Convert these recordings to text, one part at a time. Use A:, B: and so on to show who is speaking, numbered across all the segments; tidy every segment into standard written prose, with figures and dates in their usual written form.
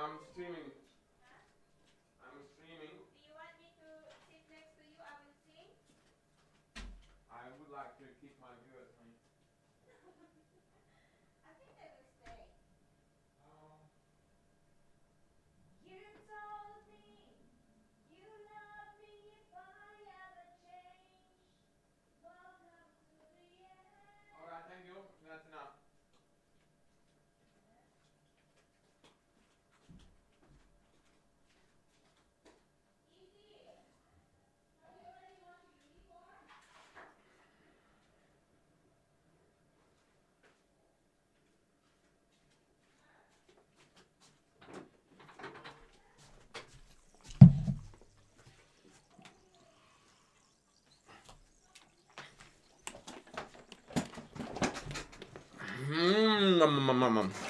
A: I'm streaming. I'm streaming.
B: Do you want me to sit next to you? I will sing.
A: I would like to keep my viewers on.
B: I think they will stay.
A: Oh.
B: You told me you love me if I ever change. Welcome to the end.
A: Alright, thank you. That's enough.
B: Easy. Have you already watched your uniform?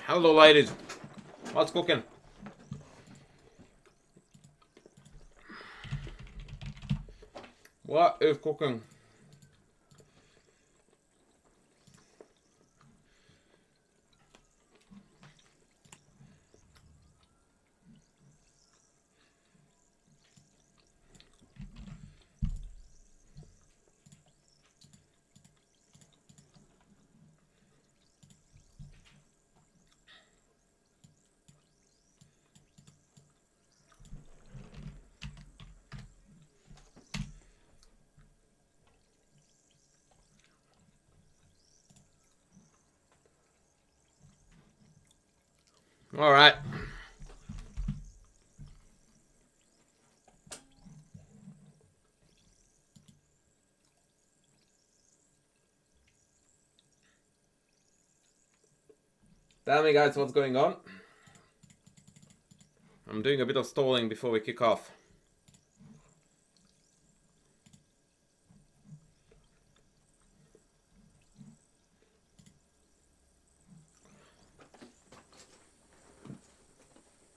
A: Hello, ladies. What's cooking? What is cooking? All right. Tell me, guys, what's going on? I'm doing a bit of stalling before we kick off.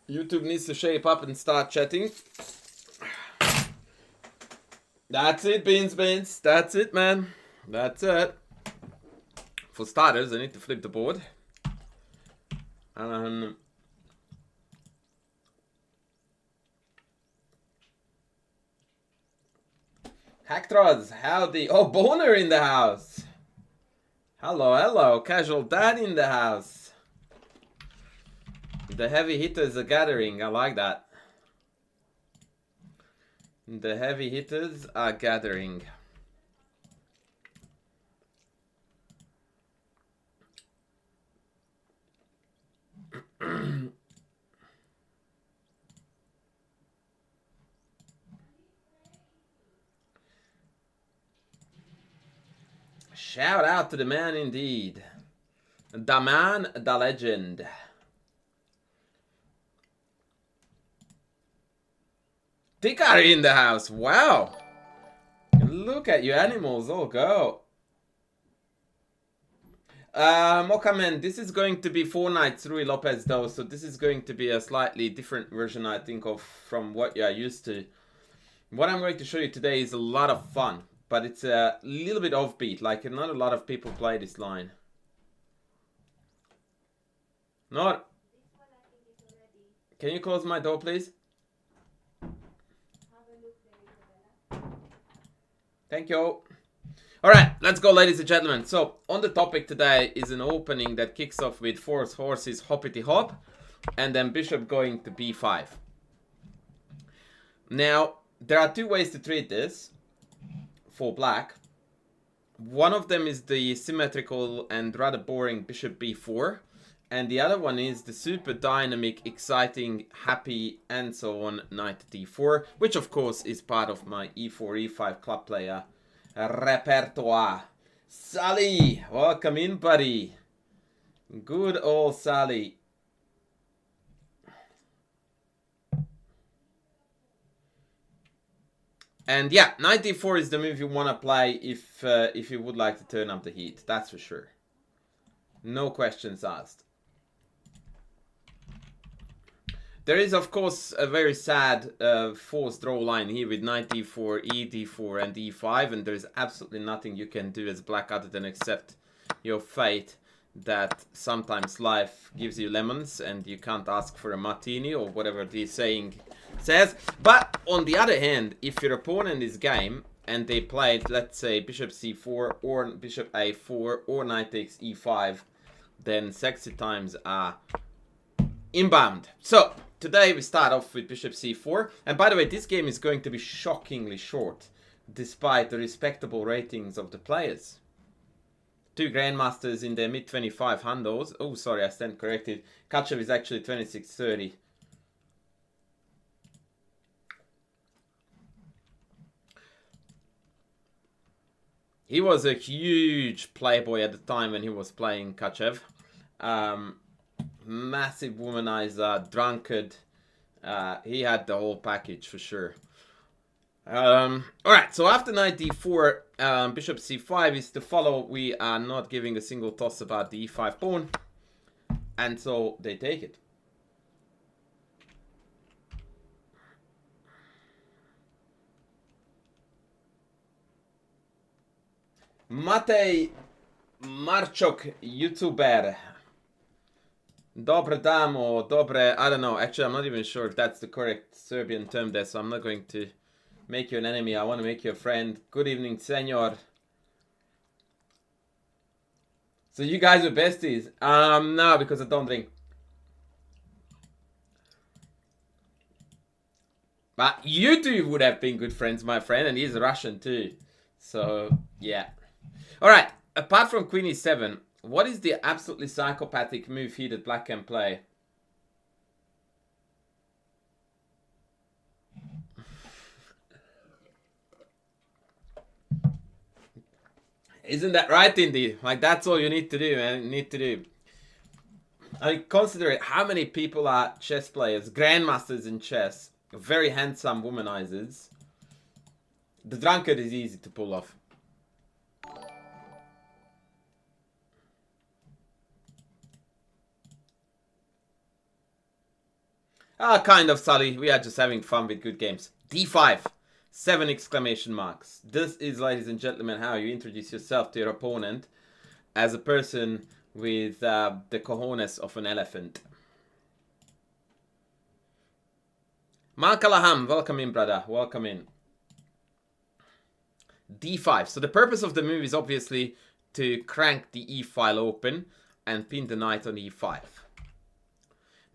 A: YouTube needs to shape up and start chatting. That's it, Beans. That's it, man. That's it. For starters, I need to flip the board. Hacktrods, howdy. Oh, Boner in the house. Hello. Casual Dad in the house. The heavy hitters are gathering. I like that. The heavy hitters are gathering. Shout out to the man indeed. The man, the legend. Tikari in the house. Wow. Look at you animals all go. Mokaman, this is going to be 4 nights through Lopez though, so this is going to be a slightly different version, I think, of from what you are used to. What I'm going to show you today is a lot of fun, but it's a little bit offbeat, like not a lot of people play this line. Not. Can you close my door, please? Thank you. Alright, let's go, ladies and gentlemen. So, on the topic today is an opening that kicks off with 4 horses hoppity hop, and then bishop going to b5. Now, there are 2 ways to treat this for black. One of them is the symmetrical and rather boring bishop b4, and the other one is the super dynamic, exciting, happy, and so on knight d4, which of course is part of my e4, e5 club player repertoire. Sally, welcome in, buddy. Good old Sally. And yeah, knight d4 is the move you want to play if you would like to turn up the heat. That's for sure. No questions asked. There is, of course, a very sad forced draw line here with knight d4, e d4, and e5, and there's absolutely nothing you can do as black other than accept your fate. that sometimes life gives you lemons and you can't ask for a martini or whatever the saying says. But on the other hand, if your opponent is game and they played, let's say, bishop c4 or bishop a4 or knight takes e5, then sexy times are inbound. So today we start off with bishop c4. And by the way, this game is going to be shockingly short, despite the respectable ratings of the players. Two grandmasters in their mid-25 handles. Oh, sorry, I stand corrected. Kachev is actually 26-30. He was a huge playboy at the time when he was playing Kachev. Massive womanizer, drunkard. He had the whole package for sure. Alright, so after knight d4, bishop c5 is to follow. We are not giving a single toss about the e5 pawn. And so they take it. Matej Marchok, YouTuber. Dobre damo, dobre, I don't know. Actually, I'm not even sure if that's the correct Serbian term there, so I'm not going to make you an enemy. I want to make you a friend. Good evening, senor. So you guys are besties? No, because I don't drink. But you two would have been good friends, my friend, and he's Russian too. So, yeah. Alright, apart from queen e7, what is the absolutely psychopathic move here that black can play? Isn't that right, Indy? Like, that's all you need to do, man. You need to do. I mean, consider it. How many people are chess players, grandmasters in chess, very handsome womanizers? The drunkard is easy to pull off. Ah, kind of, Sully. We are just having fun with good games. D5. 7 exclamation marks. This is, ladies and gentlemen, how you introduce yourself to your opponent as a person with the cojones of an elephant. Malkalaham, welcome in, brother. Welcome in. D5. So the purpose of the move is obviously to crank the E file open and pin the knight on E5.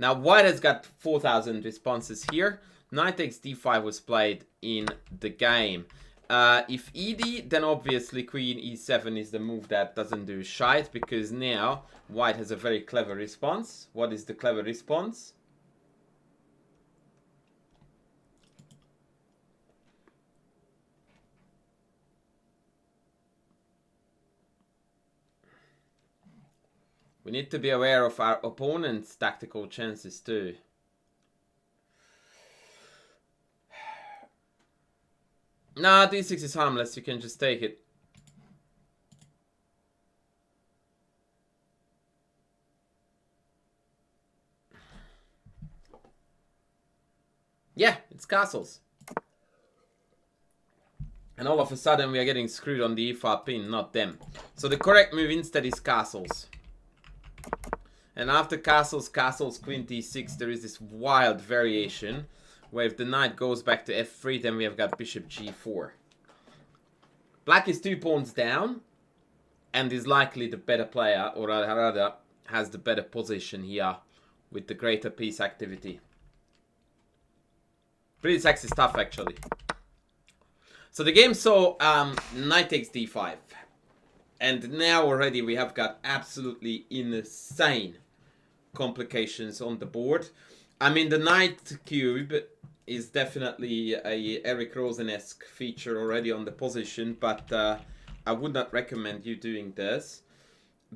A: Now, white has got 4,000 responses here. Knight takes d5 was played in the game. If ed, then obviously queen e7 is the move that doesn't do shite, because now white has a very clever response. What is the clever response? We need to be aware of our opponent's tactical chances too. Nah, d6 is harmless, you can just take it. Yeah, it's castles. And all of a sudden we are getting screwed on the e5 pin, not them. So the correct move instead is castles. And after castles, queen d6, there is this wild variation where if the knight goes back to f3, then we have got bishop g4. Black is 2 pawns down and is likely the better player, or rather has the better position here with the greater piece activity. Pretty sexy stuff, actually. So the game saw knight takes d5. And now already we have got absolutely insane complications on the board. I mean, the knight cube is definitely a Eric Rosen-esque feature already on the position, but I would not recommend you doing this,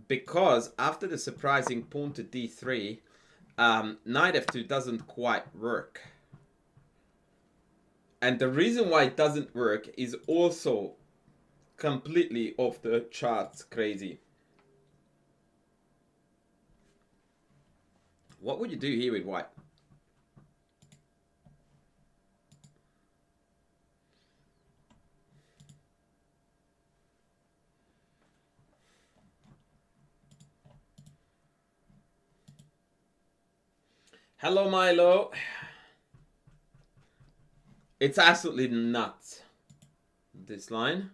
A: because after the surprising pawn to d3, knight f2 doesn't quite work. And the reason why it doesn't work is also completely off the charts crazy. What would you do here with white? Hello, Milo. It's absolutely nuts, this line.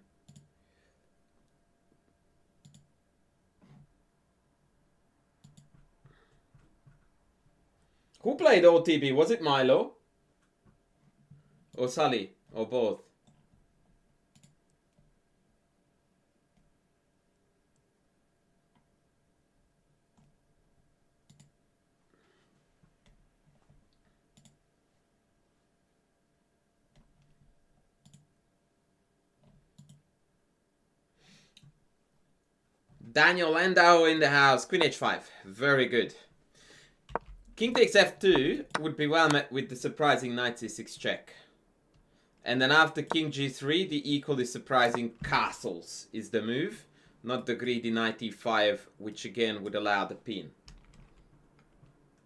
A: Who played OTB? Was it Milo? Or Sully? Or both? Daniel Landau in the house. Queen h5. Very good. King takes f2 would be well met with the surprising knight c6 check. And then after king g3, the equally surprising castles is the move. Not the greedy knight e5, which again would allow the pin.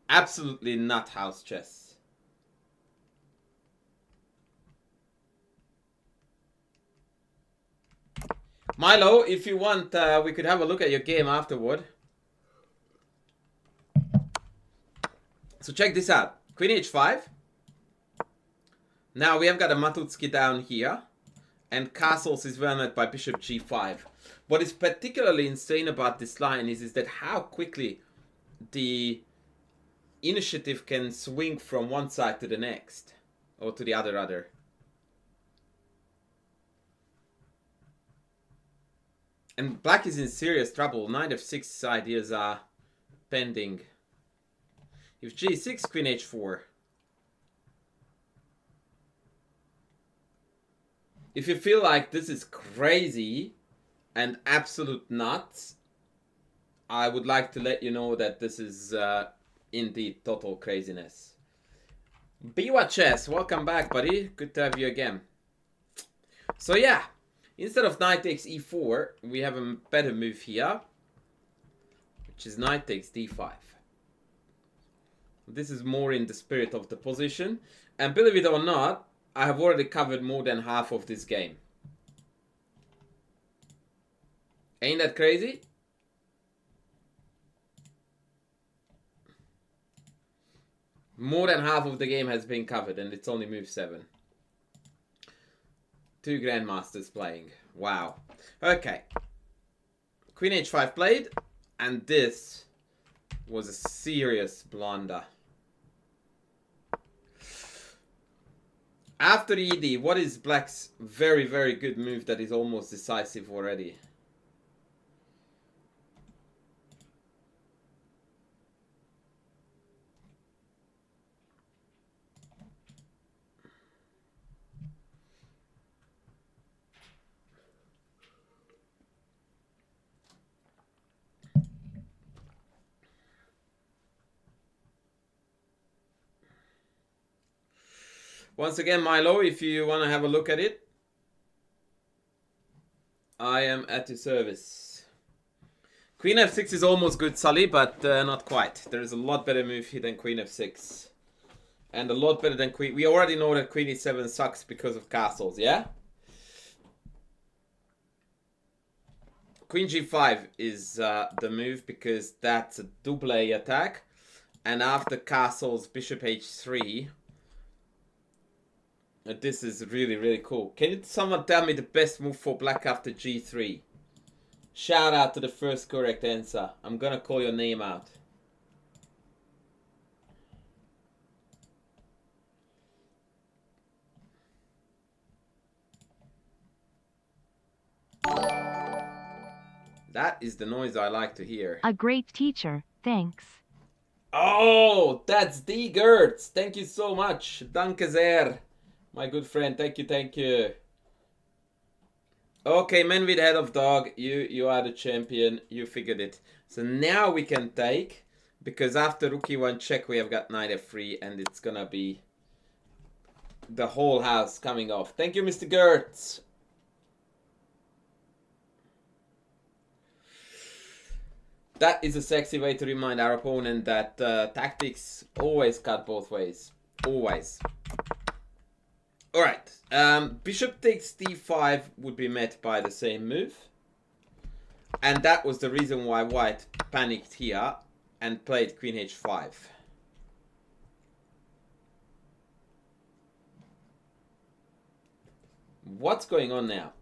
A: Absolutely nut house chess. Milo, if you want, we could have a look at your game afterward. So check this out. Queen h5. Now we have got a Matutsky down here. And castles is well met by bishop g5. What is particularly insane about this line is that how quickly the initiative can swing from one side to the next. Or to the other rather. And black is in serious trouble. Knight f6 ideas are pending. If g6, queen h4. If you feel like this is crazy and absolute nuts, I would like to let you know that this is indeed total craziness. Biwa Chess, welcome back, buddy. Good to have you again. So yeah, instead of knight takes e4, we have a better move here, which is knight takes d5. This is more in the spirit of the position. And believe it or not, I have already covered more than half of this game. Ain't that crazy? More than half of the game has been covered and it's only move 7. 2 grandmasters playing. Wow. Okay. Queen h5 played. And this was a serious blunder. After ED, what is black's very, very good move that is almost decisive already? Once again, Milo, if you want to have a look at it, I am at your service. Queen f6 is almost good, Sully, but not quite. There is a lot better move here than queen f6. And a lot better than queen... We already know that queen e7 sucks because of castles, yeah? Queen g5 is the move because that's a double attack. And after castles, bishop h3... This is really, really cool. Can you someone tell me the best move for black after g3? Shout out to the first correct answer. I'm gonna call your name out. That is the noise I like to hear.
C: A great teacher, thanks.
A: Oh, that's D. Gertz. Thank you so much. Danke sehr. My good friend, thank you, thank you. Okay, man with head of dog, you are the champion. You figured it. So now we can take, because after rook e1 check we have got knight f3, and it's gonna be the whole house coming off. Thank you, Mr. Gertz. That is a sexy way to remind our opponent that tactics always cut both ways. Always. Alright, bishop takes d5 would be met by the same move. And that was the reason why white panicked here and played queen h5. What's going on now?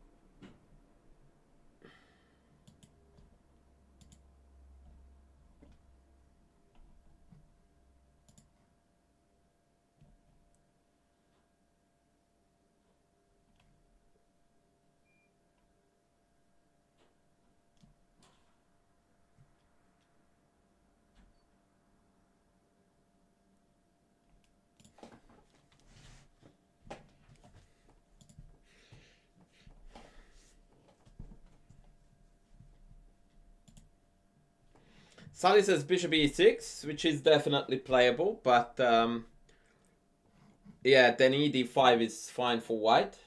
A: Sally says bishop e6, which is definitely playable, but yeah, then e d5 is fine for white.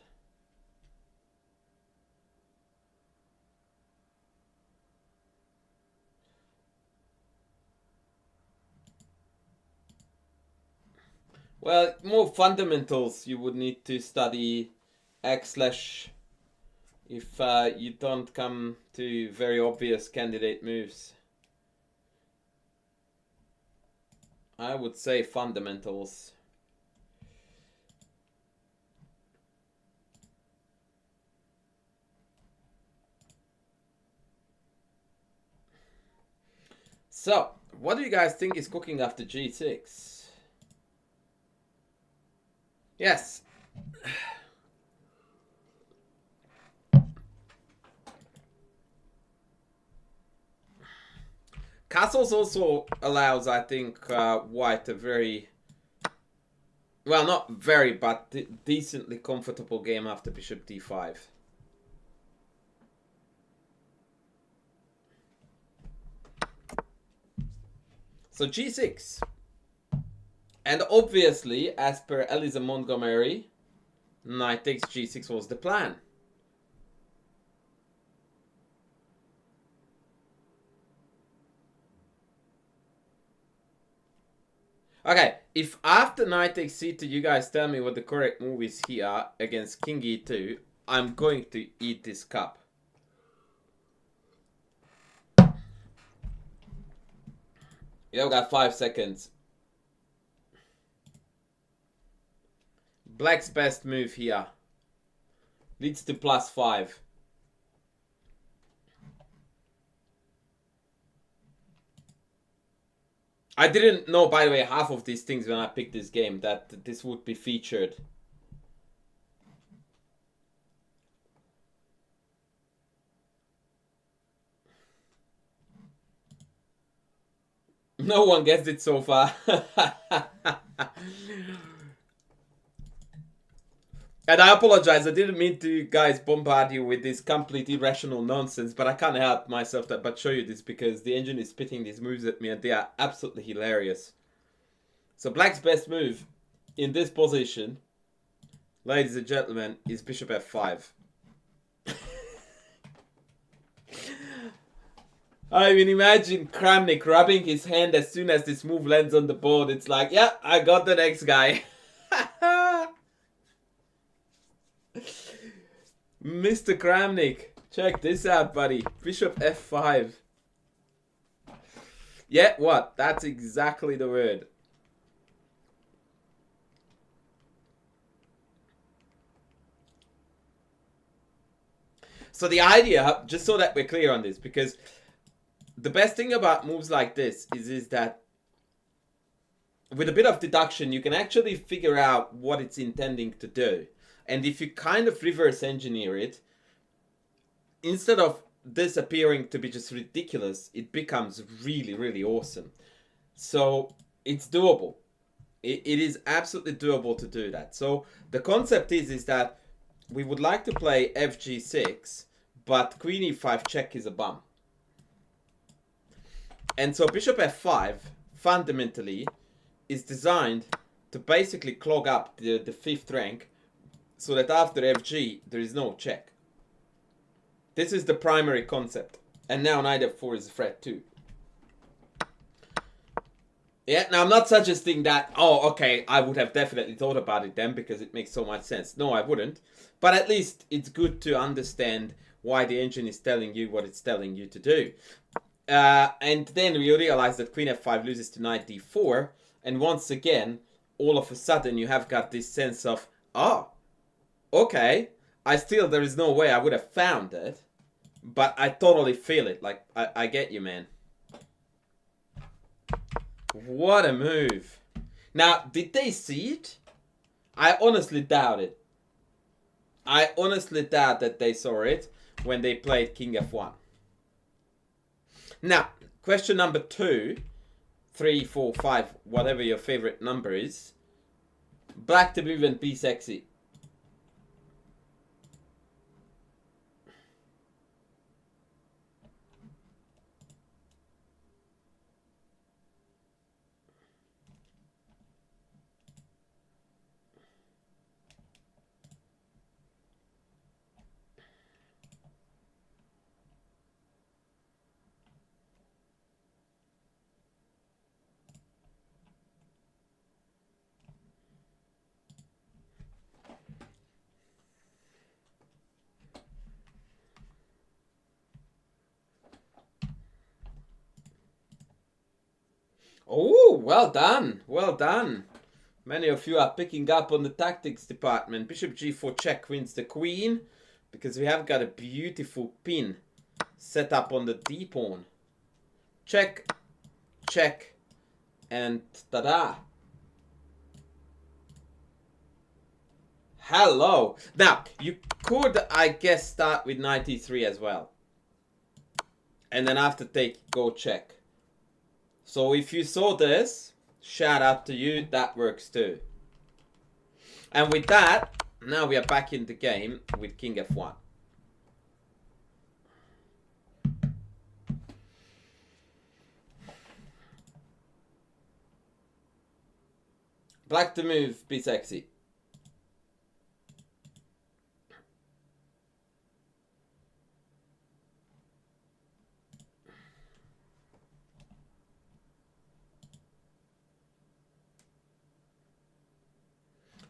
A: Well, more fundamentals you would need to study x/ if you don't come to very obvious candidate moves. I would say fundamentals. So, what do you guys think is cooking after g6? Yes. Castles also allows, I think, white a very, well, not very, but decently comfortable game after bishop d5. So g6. And obviously, as per Eliza Montgomery, knight takes g6 was the plan. Okay, if after knight takes c2 you guys tell me what the correct move is here against king e2, I'm going to eat this cup. You've got 5 seconds. Black's best move here. Leads to +5. I didn't know, by the way, half of these things when I picked this game, that this would be featured. No one gets it so far. And I apologize, I didn't mean to, guys, bombard you with this complete irrational nonsense, but I can't help myself but show you this because the engine is spitting these moves at me and they are absolutely hilarious. So Black's best move in this position, ladies and gentlemen, is bishop f5. I mean, imagine Kramnik rubbing his hand as soon as this move lands on the board. It's like, yeah, I got the next guy. Mr. Kramnik, check this out, buddy. Bishop f5. Yeah, what? That's exactly the word. So the idea, just so that we're clear on this, because the best thing about moves like this is that with a bit of deduction, you can actually figure out what it's intending to do. And if you kind of reverse engineer it, instead of this appearing to be just ridiculous, it becomes really, really awesome. So it's doable. It is absolutely doable to do that. So the concept is that we would like to play fg6, but queen e5 check is a bum. And so bishop f5 fundamentally is designed to basically clog up the 5th rank so that after fg there is no check. This is the primary concept. And now knight f4 is a threat too. Yeah, now I'm not suggesting that, oh, okay, I would have definitely thought about it then because it makes so much sense. No, I wouldn't. But at least it's good to understand why the engine is telling you what it's telling you to do. And then we realize that queen f5 loses to knight d4. And once again, all of a sudden you have got this sense of, oh, okay, there is no way I would have found it. But I totally feel it. Like, I get you, man. What a move. Now, did they see it? I honestly doubt it. I honestly doubt that they saw it when they played King F1. Now, question number 2, 3, 4, 5, whatever your favorite number is. Black to move and be sexy. Oh, well done. Well done. Many of you are picking up on the tactics department. Bishop g4 check wins the queen. Because we have got a beautiful pin set up on the d-pawn. Check. Check. And ta-da. Hello. Now, you could, I guess, start with knight e3 as well. And then after take, go check. So if you saw this, shout out to you, that works too. And with that, now we are back in the game with King F1. Black to move, be sexy.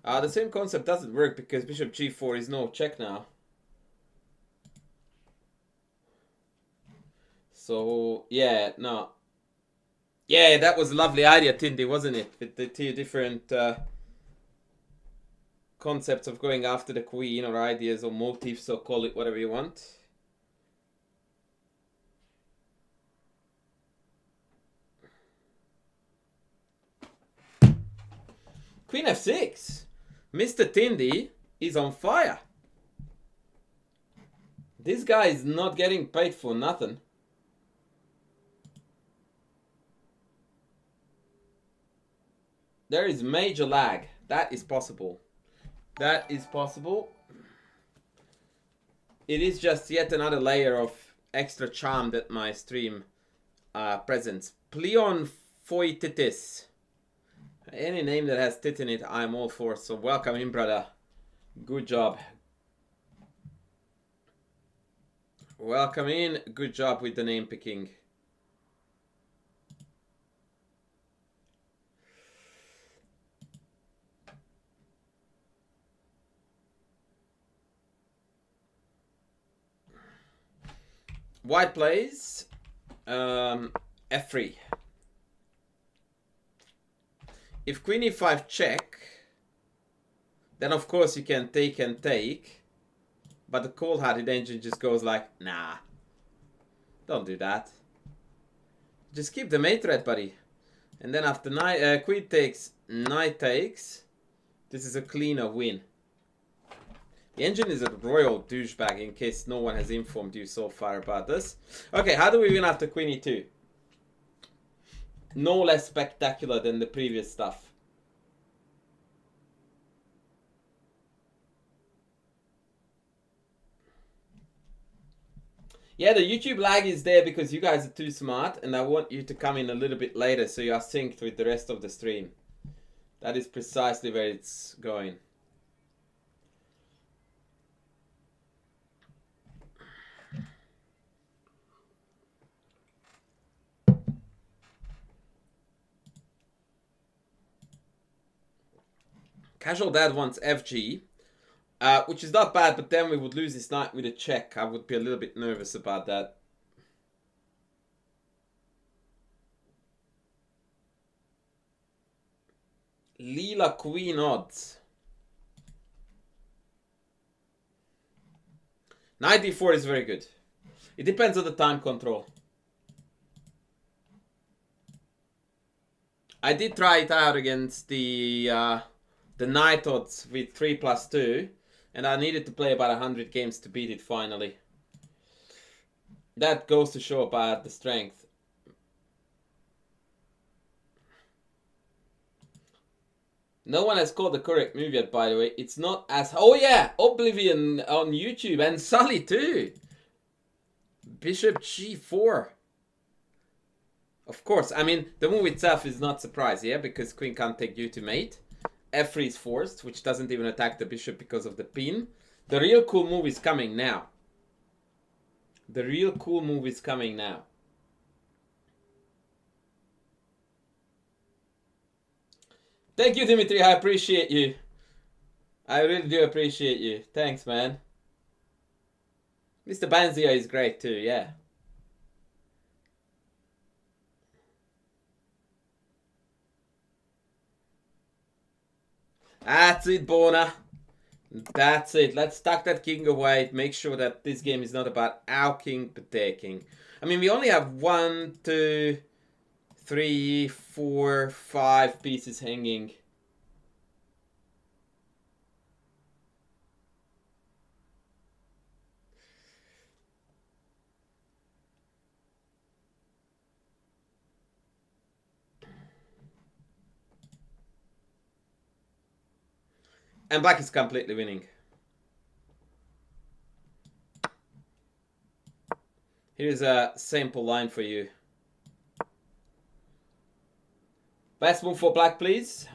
A: The same concept doesn't work because bishop g4 is no check now. So, yeah, no. Yeah, that was a lovely idea, Tindy, wasn't it? With the 2 different concepts of going after the queen, or ideas, or motifs, or call it whatever you want. Queen f6. Mr. Tindy is on fire. This guy is not getting paid for nothing. There is major lag. That is possible. That is possible. It is just yet another layer of extra charm that my stream presents. Pleon Foititis. Any name that has tit in it, I'm all for. So welcome in, brother. Good job. Welcome in. Good job with the name picking. White plays f3. If queen e5 check, then of course you can take and take, but the cold-hearted engine just goes like, nah, don't do that. Just keep the mate threat, buddy. And then after knight, queen takes, knight takes, this is a cleaner win. The engine is a royal douchebag, in case no one has informed you so far about this. Okay, how do we win after queen e2? No less spectacular than the previous stuff. Yeah, the YouTube lag is there because you guys are too smart, and I want you to come in a little bit later so you are synced with the rest of the stream. That is precisely where it's going. Casual Dad wants FG, which is not bad, but then we would lose this knight with a check. I would be a little bit nervous about that. Leela Queen odds. Knight d4 is very good. It depends on the time control. I did try it out against the Knight odds with 3+2, and I needed to play about 100 games to beat it finally. That goes to show about the strength. No one has called the correct move yet, by the way. It's not as... Oh yeah! Oblivion on YouTube, and Sully too! Bishop g4. Of course, I mean, the move itself is not surprising, yeah? Because queen can't take you to mate. f3 is forced, which doesn't even attack the bishop because of the pin. The real cool move is coming now. The real cool move is coming now. Thank you, Dimitri. I appreciate you. I really do appreciate you. Thanks, man. Mr. Banzia is great too, yeah. That's it, Bona. That's it. Let's tuck that king away. Make sure that this game is not about our king but their king. I mean, we only have 1, 2, 3, 4, 5 pieces hanging. And black is completely winning. Here's a sample line for you. Best move for black, please.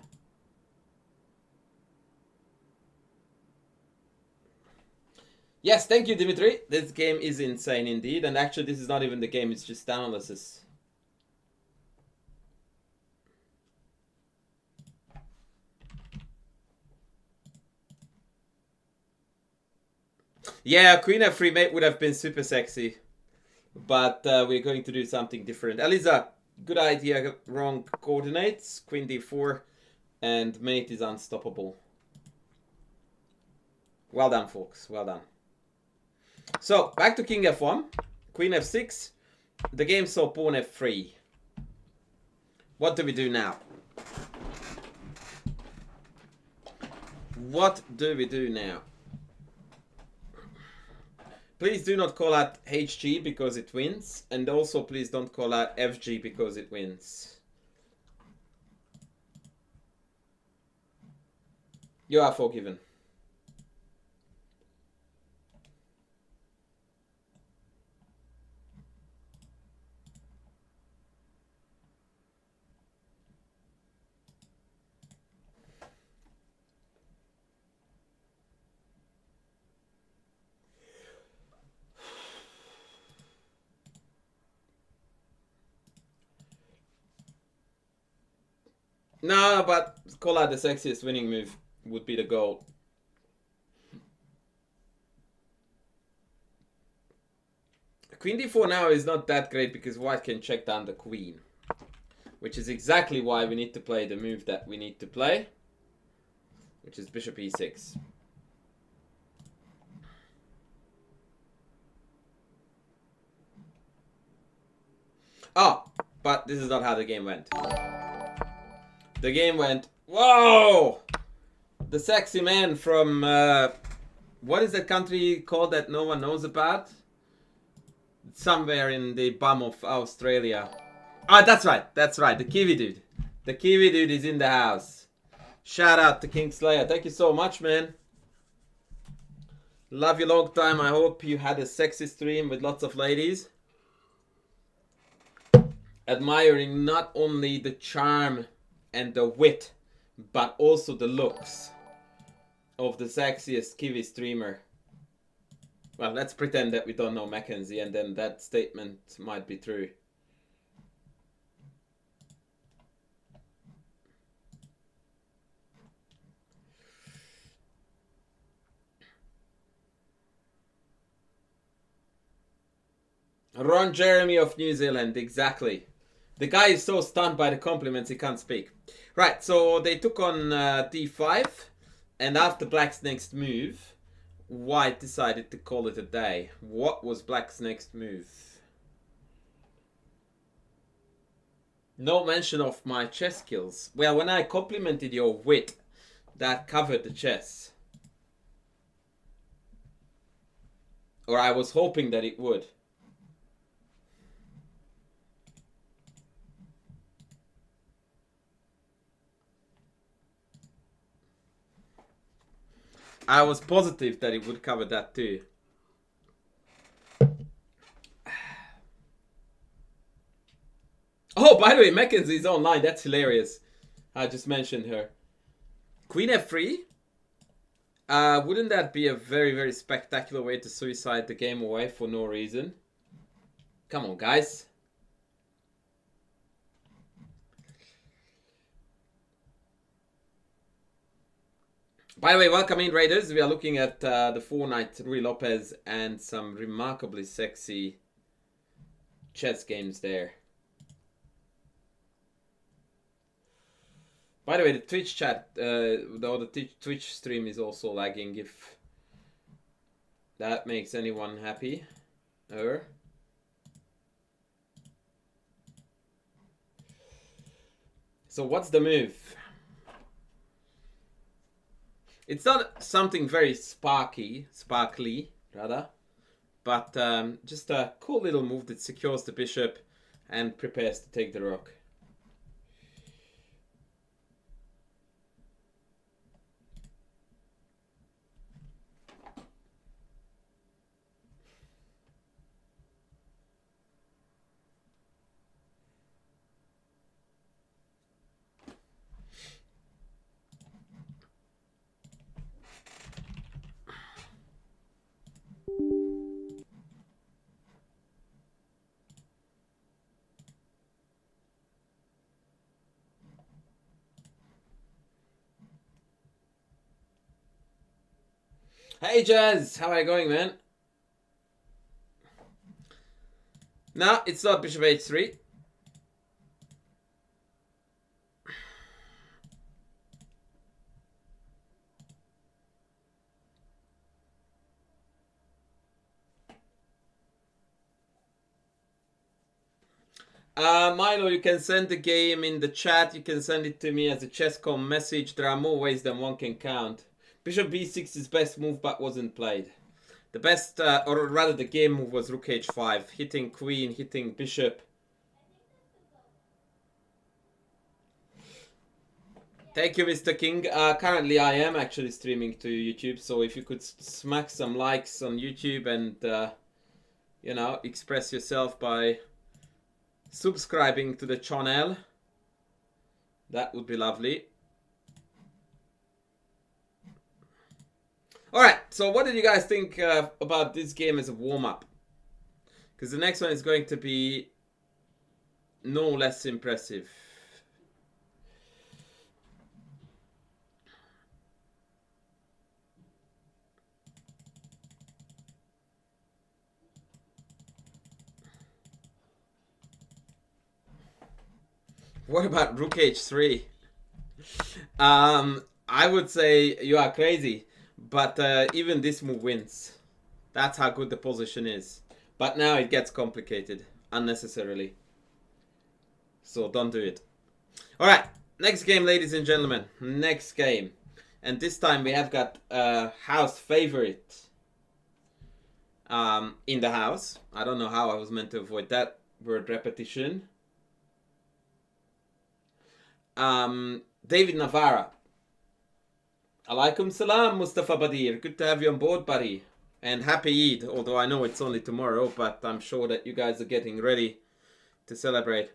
A: Yes, thank you, Dimitri. This game is insane indeed. And actually, this is not even the game. It's just analysis. Yeah, queen f3 mate would have been super sexy. But we're going to do something different. Eliza, good idea, wrong coordinates. Queen d4 and mate is unstoppable. Well done, folks. Well done. So, back to king f1. Queen f6. The game saw pawn f3. What do we do now? What do we do now? Please do not call out HG because it wins. And also please don't call out FG because it wins. You are forgiven. No, but call out the sexiest winning move would be the goal. Queen d4 now is not that great because white can check down the queen. Which is exactly why we need to play the move that we need to play. Which is bishop e6. Oh, but this is not how the game went. The game went, whoa! The sexy man from, what is that country called that no one knows about? Somewhere in the bum of Australia. Ah, that's right, the Kiwi dude. The Kiwi dude is in the house. Shout out to Kingslayer, thank you so much, man. Love you long time, I hope you had a sexy stream with lots of ladies. Admiring not only the charm and the wit, but also the looks of the sexiest Kiwi streamer. Well, let's pretend that we don't know Mackenzie, and then that statement might be true. Ron Jeremy of New Zealand, exactly. The guy is so stunned by the compliments he can't speak. Right, so they took on d5, and after black's next move, white decided to call it a day. What was black's next move? No mention of my chess skills. Well, when I complimented your wit, that covered the chess. Or I was hoping that it would. I was positive that it would cover that too. Oh, by the way, Mackenzie's online. That's hilarious. I just mentioned her. Queen F3? Wouldn't that be a very, very spectacular way to suicide the game away for no reason? Come on, guys. By the way, welcome in, Raiders. We are looking at the 4-night Rui Lopez and some remarkably sexy chess games there. By the way, the Twitch chat, the Twitch stream is also lagging, if that makes anyone happy. So what's the move? It's not something very sparkly rather, but just a cool little move that secures the bishop and prepares to take the rook. Hey Jazz, how are you going, man? No, it's not bishop h3. Milo, you can send the game in the chat. You can send it to me as a chesscom message. There are more ways than one can count. Bishop b6 is best move, but wasn't played. The best, or rather the game move was rook h5. Hitting queen, hitting bishop. Thank you, Mr. King. Currently, I am actually streaming to YouTube. So if you could smack some likes on YouTube and, you know, express yourself by subscribing to the channel, that would be lovely. Alright, so what did you guys think about this game as a warm-up? Because the next one is going to be no less impressive. What about rook h3? I would say you are crazy, but even this move wins. That's how good the position is. But now it gets complicated unnecessarily. So don't do it. Alright, next game, ladies and gentlemen. Next game. And this time we have got a house favorite in the house. I don't know how I was meant to avoid that word repetition. David Navara. Alaikum salam, Mustafa Badir. Good to have you on board, buddy. And happy Eid, although I know it's only tomorrow, but I'm sure that you guys are getting ready to celebrate.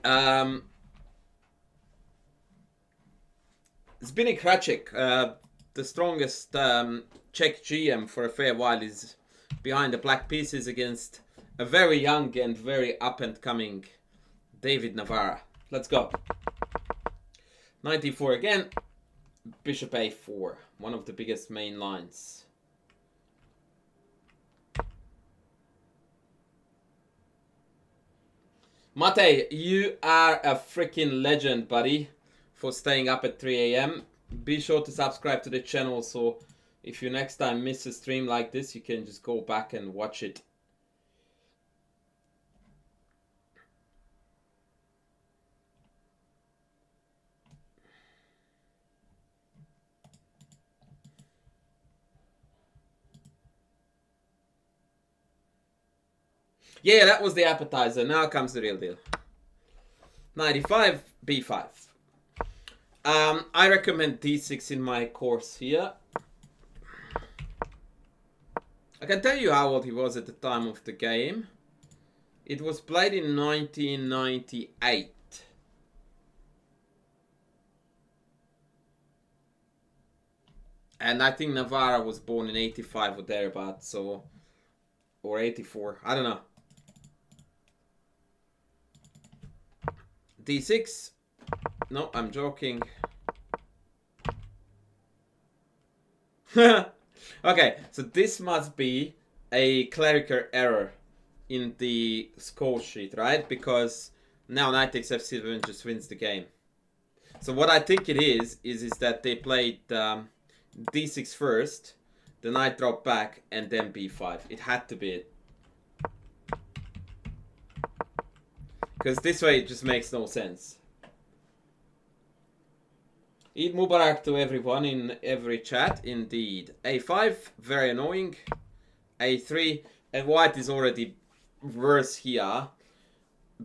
A: Zbigniew Kracik, the strongest Czech GM for a fair while, is behind the black pieces against a very young and very up-and-coming David Navara. Let's go. 94 again. Bishop a4. One of the biggest main lines. Mate, you are a freaking legend, buddy, for staying up at 3 a.m. Be sure to subscribe to the channel, so if you next time miss a stream like this, you can just go back and watch it. Yeah, that was the appetizer. Now comes the real deal. 95 b5. I recommend d6 in my course here. I can tell you how old he was at the time of the game. It was played in 1998. And I think Navara was born in 85 or thereabouts, so... Or 84, I don't know. D6. No, I'm joking. Okay, so this must be a clerical error in the score sheet, right? Because now knight takes f7 just wins the game. So what I think it is that they played d6 first, the knight dropped back, and then b5. It had to be it. Because this way it just makes no sense. Eid Mubarak to everyone in every chat, indeed. A5, very annoying. A3, and white is already worse here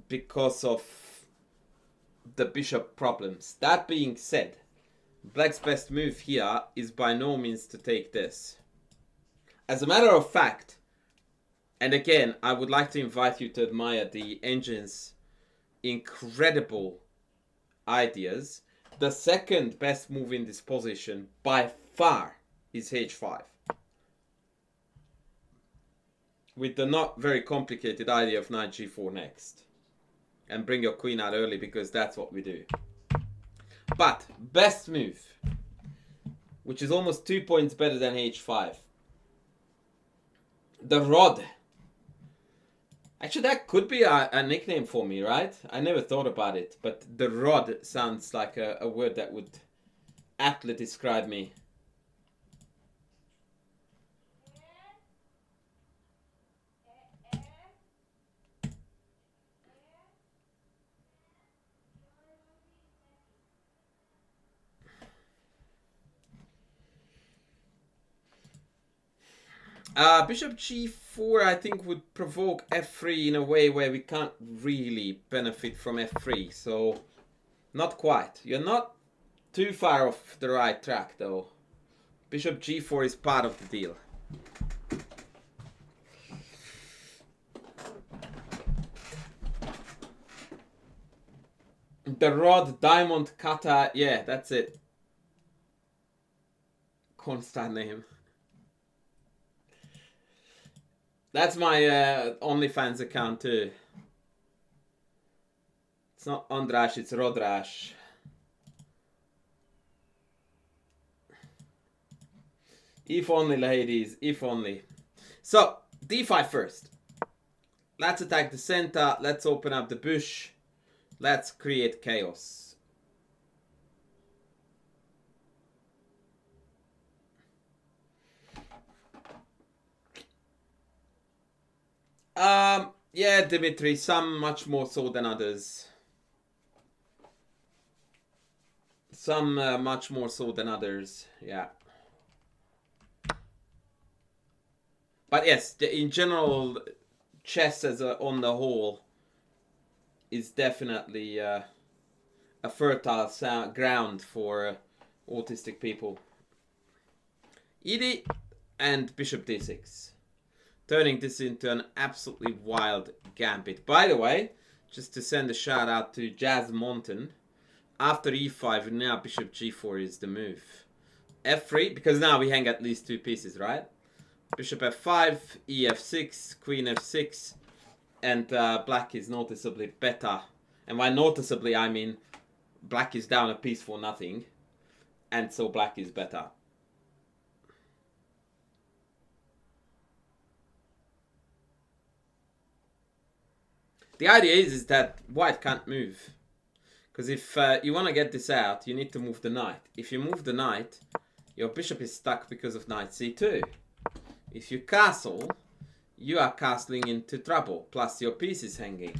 A: because of the bishop problems. That being said, black's best move here is by no means to take this. As a matter of fact, and again, I would like to invite you to admire the engine's incredible ideas. The second best move in this position by far is h5. With the not very complicated idea of knight g4 next. And bring your queen out early, because that's what we do. But best move, which is almost 2 points better than h5. The rod. Actually, that could be a nickname for me, right? I never thought about it, but the rod sounds like a word that would aptly describe me. Bishop g4 I think would provoke f3 in a way where we can't really benefit from f3, so not quite. You're not too far off the right track though. Bishop g4 is part of the deal. The rod, diamond, kata, yeah, that's it. Constant name. That's my OnlyFans account too. It's not Andrash, it's Rodrash. If only, ladies, if only. So, d5 first. Let's attack the center, let's open up the bush. Let's create chaos. Yeah, Dimitri, some much more so than others. Some much more so than others, yeah. But yes, in general, chess as on the whole is definitely a fertile ground for autistic people. ED and bishop d6. Turning this into an absolutely wild gambit. By the way, just to send a shout out to Jazz Monton. After e5, now bishop g4 is the move. f3, because now we hang at least 2 pieces, right? Bishop f5, ef6, queen f6, and black is noticeably better. And by noticeably, I mean black is down a piece for nothing, and so black is better. The idea is that white can't move, Because if you want to get this out, you need to move the knight. If you move the knight, your bishop is stuck because of knight c2. If you castle, you are castling into trouble, plus your piece is hanging.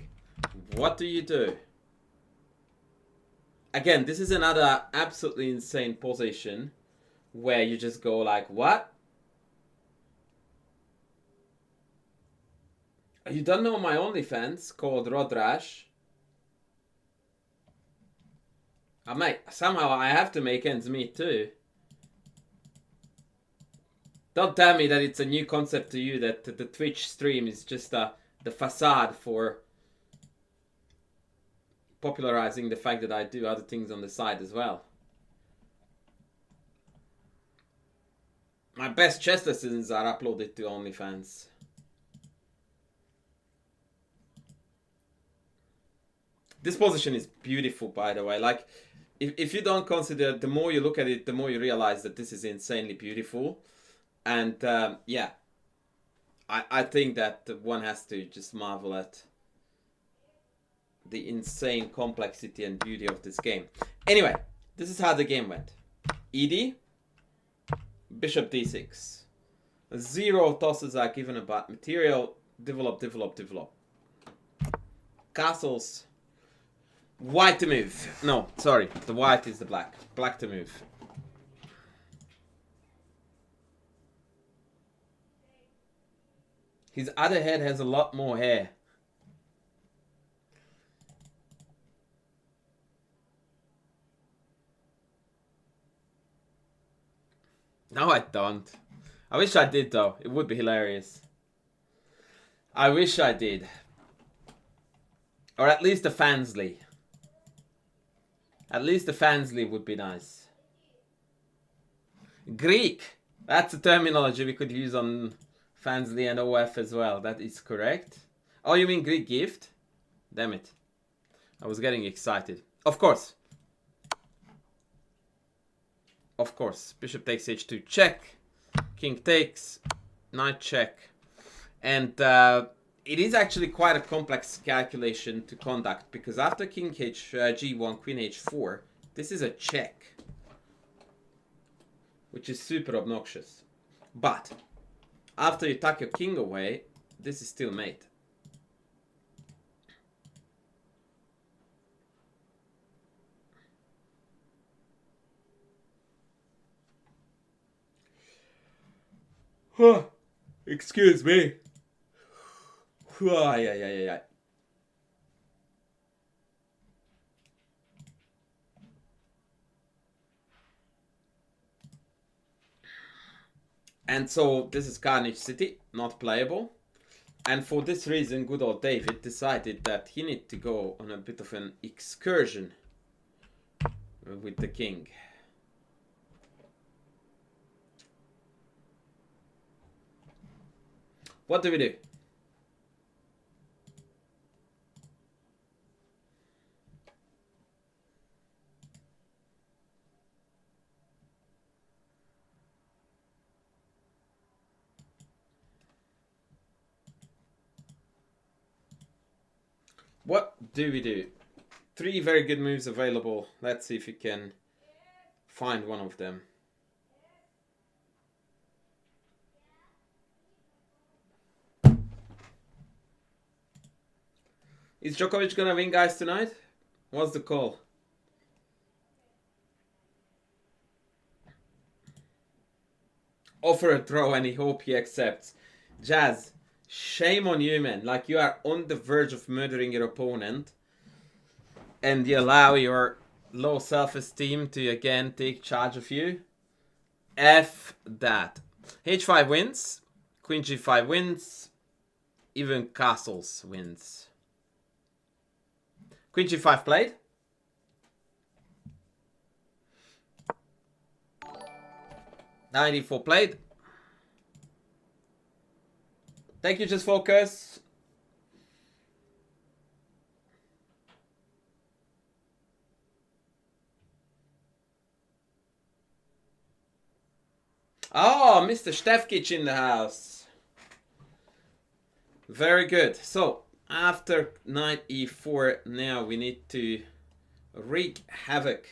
A: What do you do? Again, this is another absolutely insane position where you just go like, what? You don't know my OnlyFans called Rodrash? Somehow I have to make ends meet too. Don't tell me that it's a new concept to you that the Twitch stream is just the facade for popularizing the fact that I do other things on the side as well. My best chess lessons are uploaded to OnlyFans. This position is beautiful, by the way. Like, if you don't consider, the more you look at it, the more you realize that this is insanely beautiful. And yeah, I think that one has to just marvel at the insane complexity and beauty of this game. Anyway, this is how the game went. ED, bishop d6. 0 tosses are given about material. Develop, develop, develop. Castles. White to move. No, sorry. The white is the black. Black to move. His other head has a lot more hair. No, I don't. I wish I did, though. It would be hilarious. I wish I did. Or at least a Fansly. At least a Fansly would be nice. Greek. That's a terminology we could use on Fansly and OF as well. That is correct. Oh, you mean Greek gift? Damn it. I was getting excited. Of course. Of course. Bishop takes h2. Check. King takes. Knight check. And it is actually quite a complex calculation to conduct, because after king g1, queen h4, this is a check, which is super obnoxious. But after you tuck your king away, this is still mate. Excuse me. Yeah. And so this is Carnage City, not playable. And for this reason, good old David decided that he needed to go on a bit of an excursion with the king. What do we do? What do we do? 3 very good moves available. Let's see if we can find one of them. Is Djokovic gonna win, guys, tonight? What's the call? Offer a throw and he hope he accepts. Jazz, shame on you, man. Like, you are on the verge of murdering your opponent, and you allow your low self-esteem to again take charge of you. F that. H5 wins. Queen G5 wins. Even castles wins. Queen G5 played. Knight E4 played. Thank you, Just Focus. Oh, Mr. Stefkic in the house. Very good. So, after Knight E4, now we need to... Wreak havoc.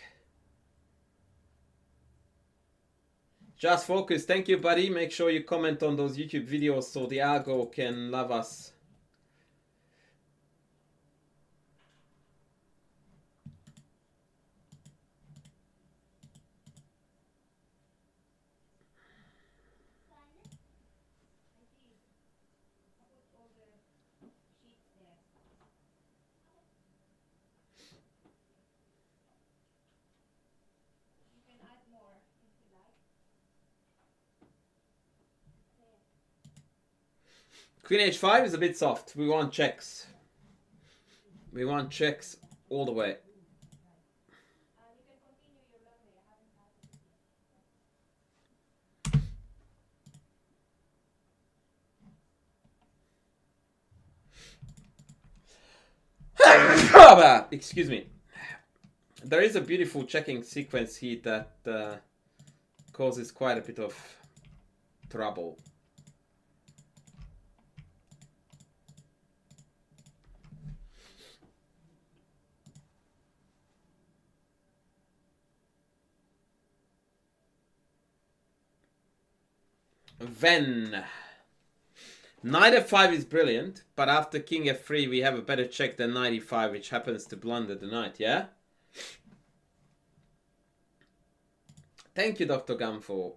A: Just focus. Thank you, buddy. Make sure you comment on those YouTube videos so the algo can love us. Queen h5 is a bit soft. We want checks. We want checks all the way. Excuse me. There is a beautiful checking sequence here that causes quite a bit of trouble. Then knight f5 is brilliant, but after king f3 we have a better check than knight e5, which happens to blunder the knight, yeah? Thank you, Dr. Gamfo.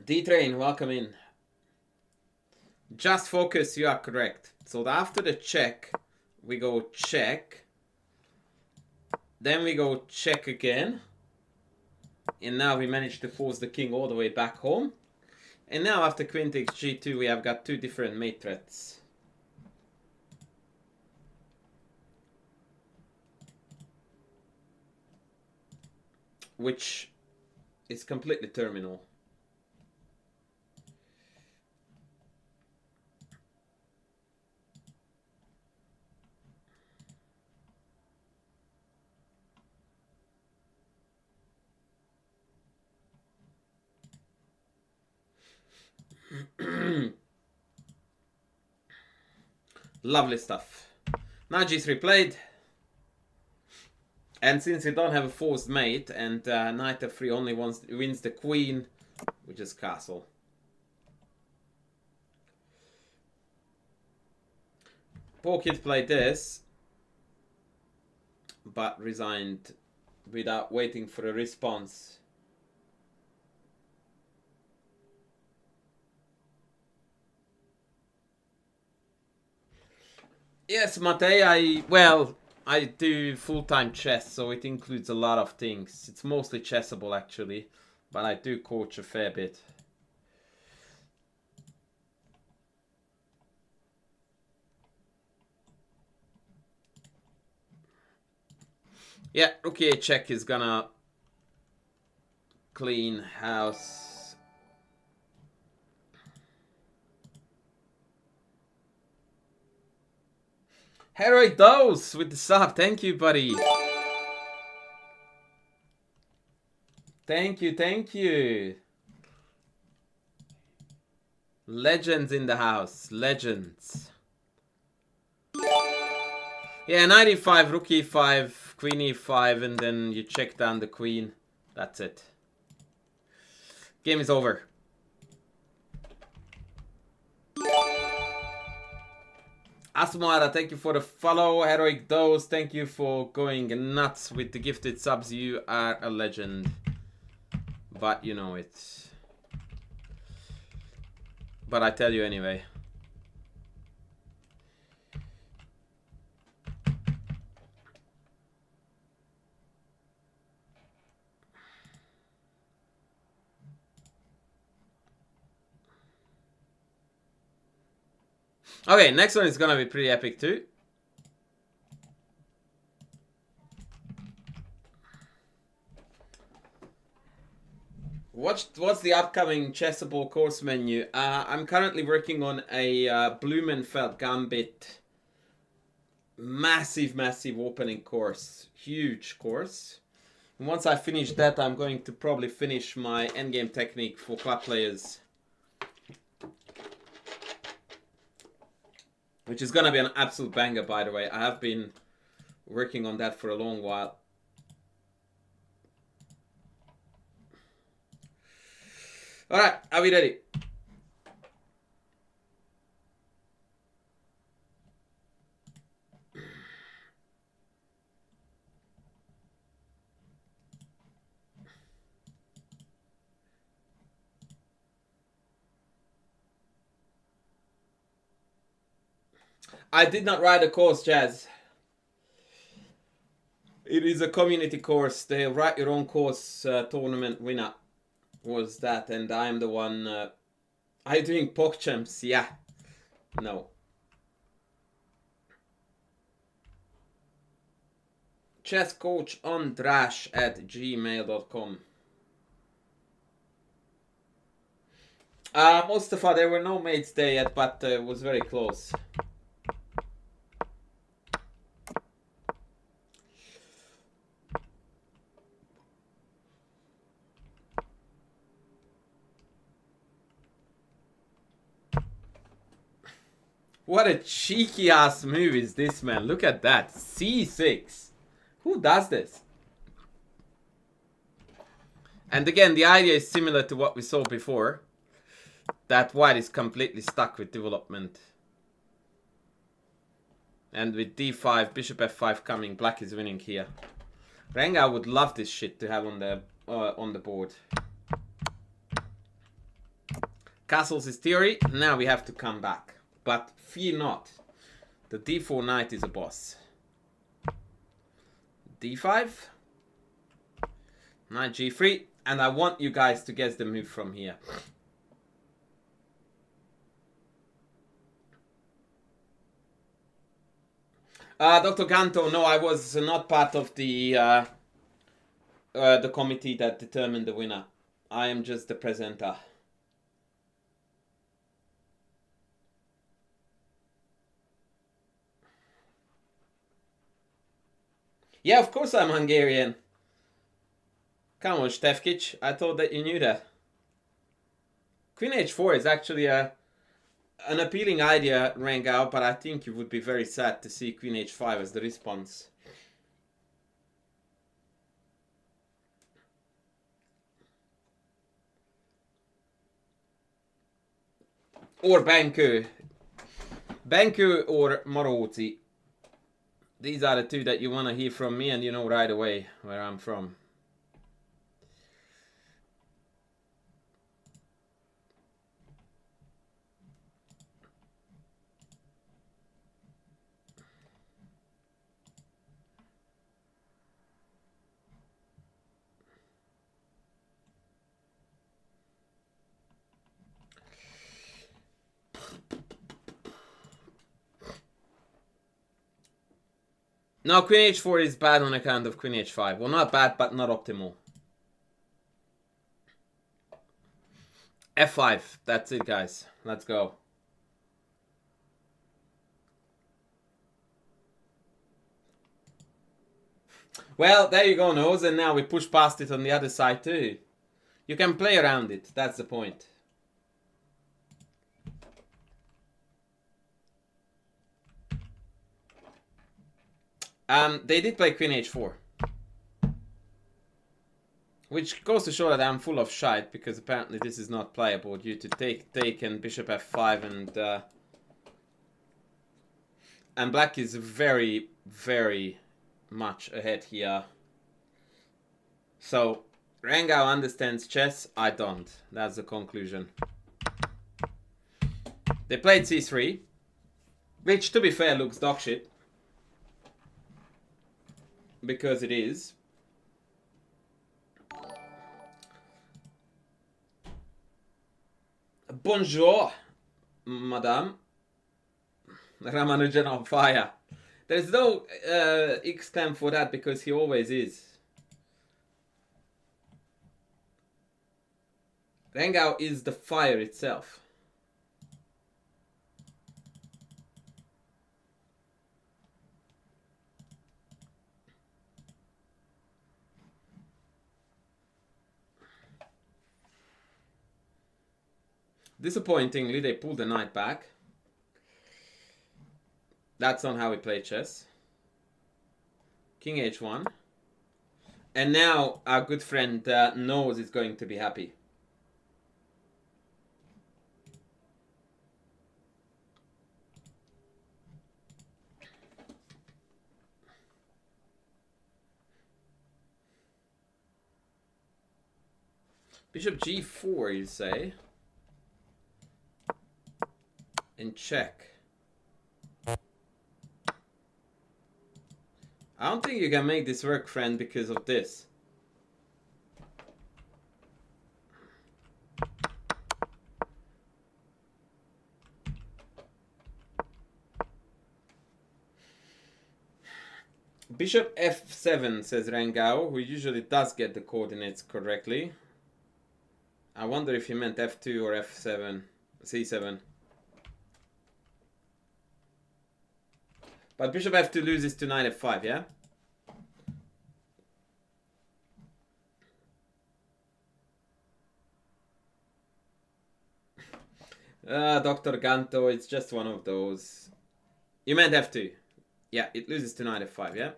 A: D-Train, welcome in. Just focus, you are correct. So after the check, we go check. Then we go check again. And now we managed to force the king all the way back home. And now after queen takes g2, we have got two different mate threats. Which is completely terminal. Lovely stuff. Now g3 played. And since we don't have a forced mate and knight f3 only wins the queen, we just castle. Poor kid played this, but resigned without waiting for a response. Yes, Matej, I do full-time chess, so it includes a lot of things. It's mostly chessable, actually, but I do coach a fair bit. Yeah, rook e8 check is gonna clean house. Heroic Dose with the sub. Thank you, buddy. Thank you, thank you. Legends in the house. Legends. Yeah, knight e5, rook e5, queen e5, and then you check down the queen. That's it. Game is over. Asmara, thank you for the follow. Heroic Dose, thank you for going nuts with the gifted subs. You are a legend. But you know it. But I tell you anyway. Okay, next one is gonna be pretty epic too. What's the upcoming chessable course menu? I'm currently working on a Blumenfeld Gambit massive opening course. Huge course. And once I finish that, I'm going to probably finish my endgame technique for club players. Which is gonna be an absolute banger, by the way. I have been working on that for a long while. Alright, are we ready? I did not write a course, Jazz. It is a community course. The Write Your Own Course tournament winner was that, and I am the one. Are you doing PogChamps? Yeah. No. chesscoachondrash@gmail.com. Mustafa, there were no mates there yet, but it was very close. What a cheeky ass move is this, man. Look at that. C6. Who does this? And again, the idea is similar to what we saw before. That white is completely stuck with development. And with d5, bishop f5 coming, black is winning here. Renga would love this shit to have on the board. Castles is theory. Now we have to come back. But fear not. The d4 knight is a boss. d5. Knight g3. And I want you guys to guess the move from here. Dr. Ganto, no, I was not part of the committee that determined the winner. I am just the presenter. Yeah, of course I'm Hungarian. Come on, Stefkic. I thought that you knew that. Queen h4 is actually an appealing idea, Rangao, but I think you would be very sad to see Queen h5 as the response. Or Banku. Banku or Maróti. These are the two that you want to hear from me, and you know right away where I'm from. No, Queen h4 is bad on account of Queen h5. Well, not bad, but not optimal. f5. That's it, guys. Let's go. Well, there you go, Nose. And now we push past it on the other side, too. You can play around it. That's the point. They did play Queen h4. Which goes to show that I'm full of shite, because apparently this is not playable due to take and bishop f5 and black is very, very much ahead here. So, Rangao understands chess, I don't. That's the conclusion. They played c3, which to be fair looks dog shit. Because it is. Bonjour, madame. Ramanujan on fire. There's no exclam for that because he always is. Rengao is the fire itself. Disappointingly, they pulled the knight back. That's not how we play chess. King h1. And now our good friend knows is going to be happy. Bishop g4, you say? And check. I don't think you can make this work, friend, because of this. Bishop f7, says Rengao, who usually does get the coordinates correctly. I wonder if he meant f2 or f7, c7. But bishop f2 loses to knight f5, yeah? Dr. Ganto, it's just one of those. You meant f2. Yeah, it loses to knight f5, yeah?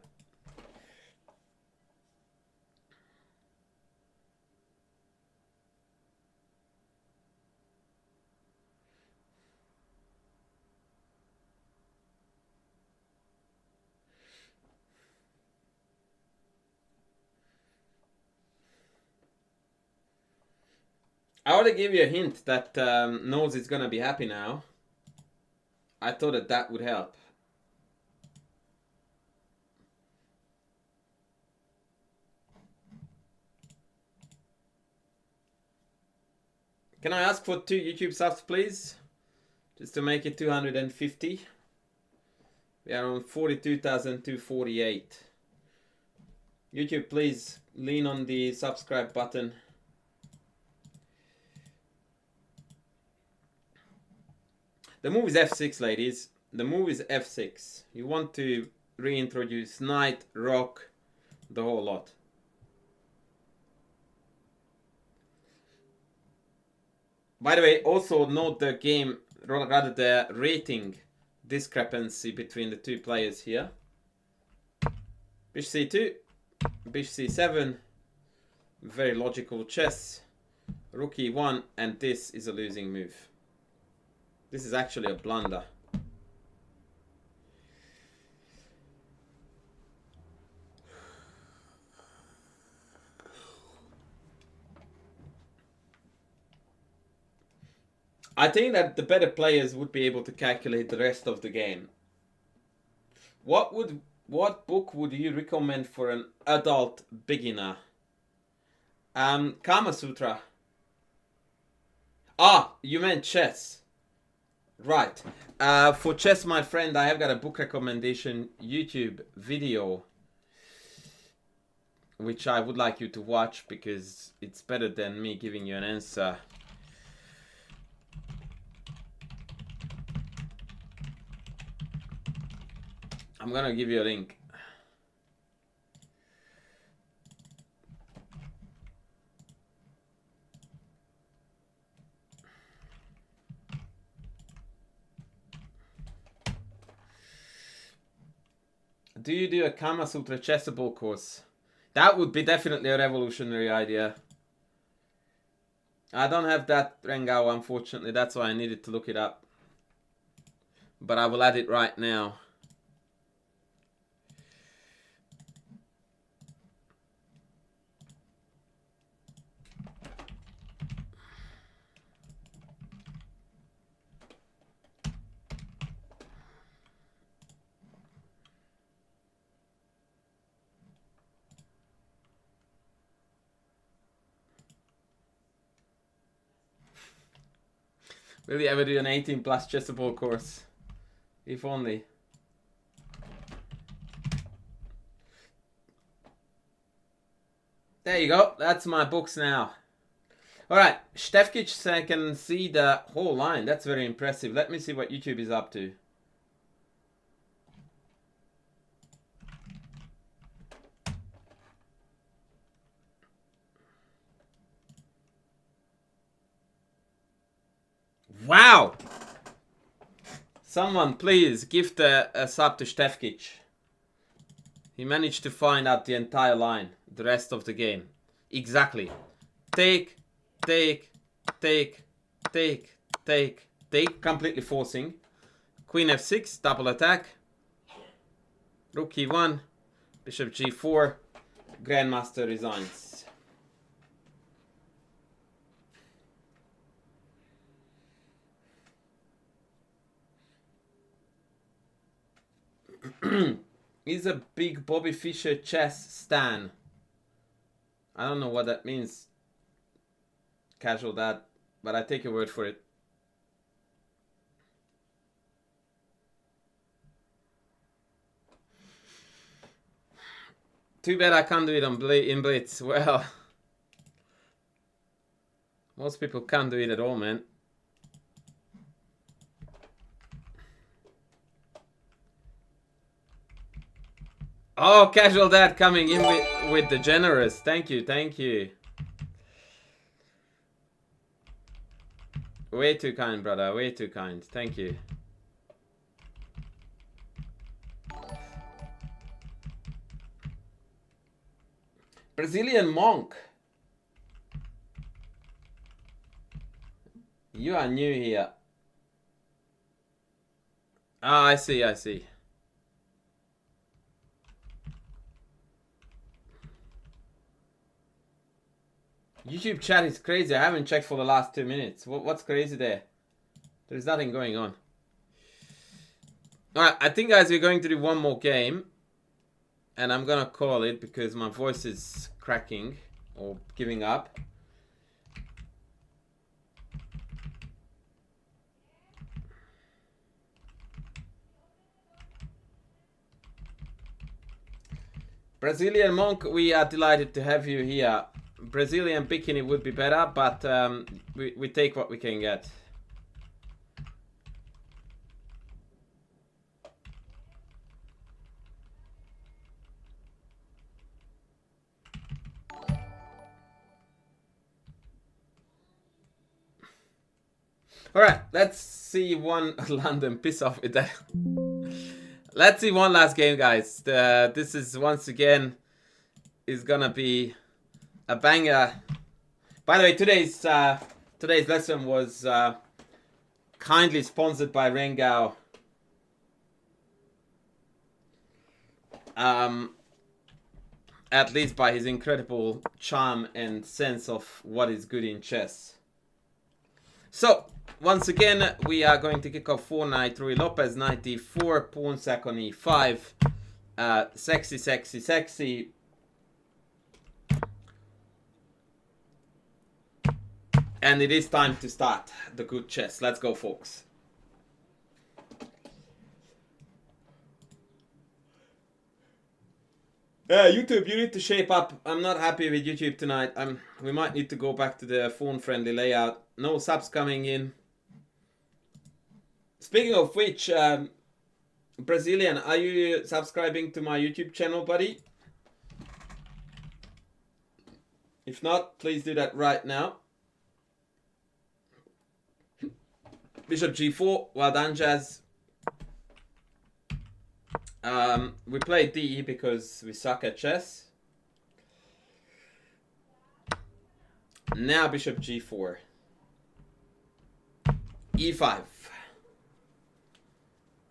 A: I already gave you a hint that knows it's gonna be happy now. I thought that that would help. Can I ask for 2 YouTube subs, please? Just to make it 250. We are on 42,248. YouTube, please lean on the subscribe button. The move is f6, ladies. The move is f6. You want to reintroduce knight, rook, the whole lot. By the way, also note the game, rather the rating discrepancy between the two players here. Bishop c2, bishop c7, very logical chess. Rook e1, and this is a losing move. This is actually a blunder. I think that the better players would be able to calculate the rest of the game. What book would you recommend for an adult beginner? Kama Sutra. Ah, you meant chess. Right. For chess, my friend, I have got a book recommendation YouTube video which I would like you to watch because it's better than me giving you an answer. I'm gonna give you a link. Do you do a Kama Sutra chessable course? That would be definitely a revolutionary idea. I don't have that Rengao, unfortunately. That's why I needed to look it up. But I will add it right now. Will you ever do an 18 plus chessable course? If only. There you go. That's my books now. Alright, Stefkic can see the whole line. That's very impressive. Let me see what YouTube is up to. Wow! Someone please gift a sub to Stefkic. He managed to find out the entire line, the rest of the game. Exactly. Take, take, take, take, take, take, completely forcing. Queen f6, double attack. Rook e1, bishop g4, Grandmaster resigns. He's a big Bobby Fischer chess stan. I don't know what that means, casual dad, but I take your word for it. Too bad I can't do it on in Blitz. Well, most people can't do it at all, man. Oh, casual dad coming in with the generous. Thank you, thank you. Way too kind, brother. Way too kind. Thank you. Brazilian monk. You are new here. Ah, I see, I see. YouTube chat is crazy. I haven't checked for the last 2 minutes. What's crazy there? There's nothing going on. Alright, I think, guys, we're going to do one more game. And I'm gonna call it because my voice is cracking or giving up. Brazilian monk, we are delighted to have you here. Brazilian bikini would be better, but we take what we can get. Alright, let's see one London, piss off with that. Let's see one last game, guys. This is once again is gonna be a banger. By the way, today's lesson was kindly sponsored by Rengao. At least by his incredible charm and sense of what is good in chess. So, once again, we are going to kick off 4 knight through Lopez, knight d4, pawn sack on e5. Sexy, sexy, sexy. And it is time to start the good chess. Let's go, folks. YouTube, you need to shape up. I'm not happy with YouTube tonight. We might need to go back to the phone-friendly layout. No subs coming in. Speaking of which, Brazilian, are you subscribing to my YouTube channel, buddy? If not, please do that right now. Bishop g4, well done, Jazz. We play D because we suck at chess. Now bishop g4. e5.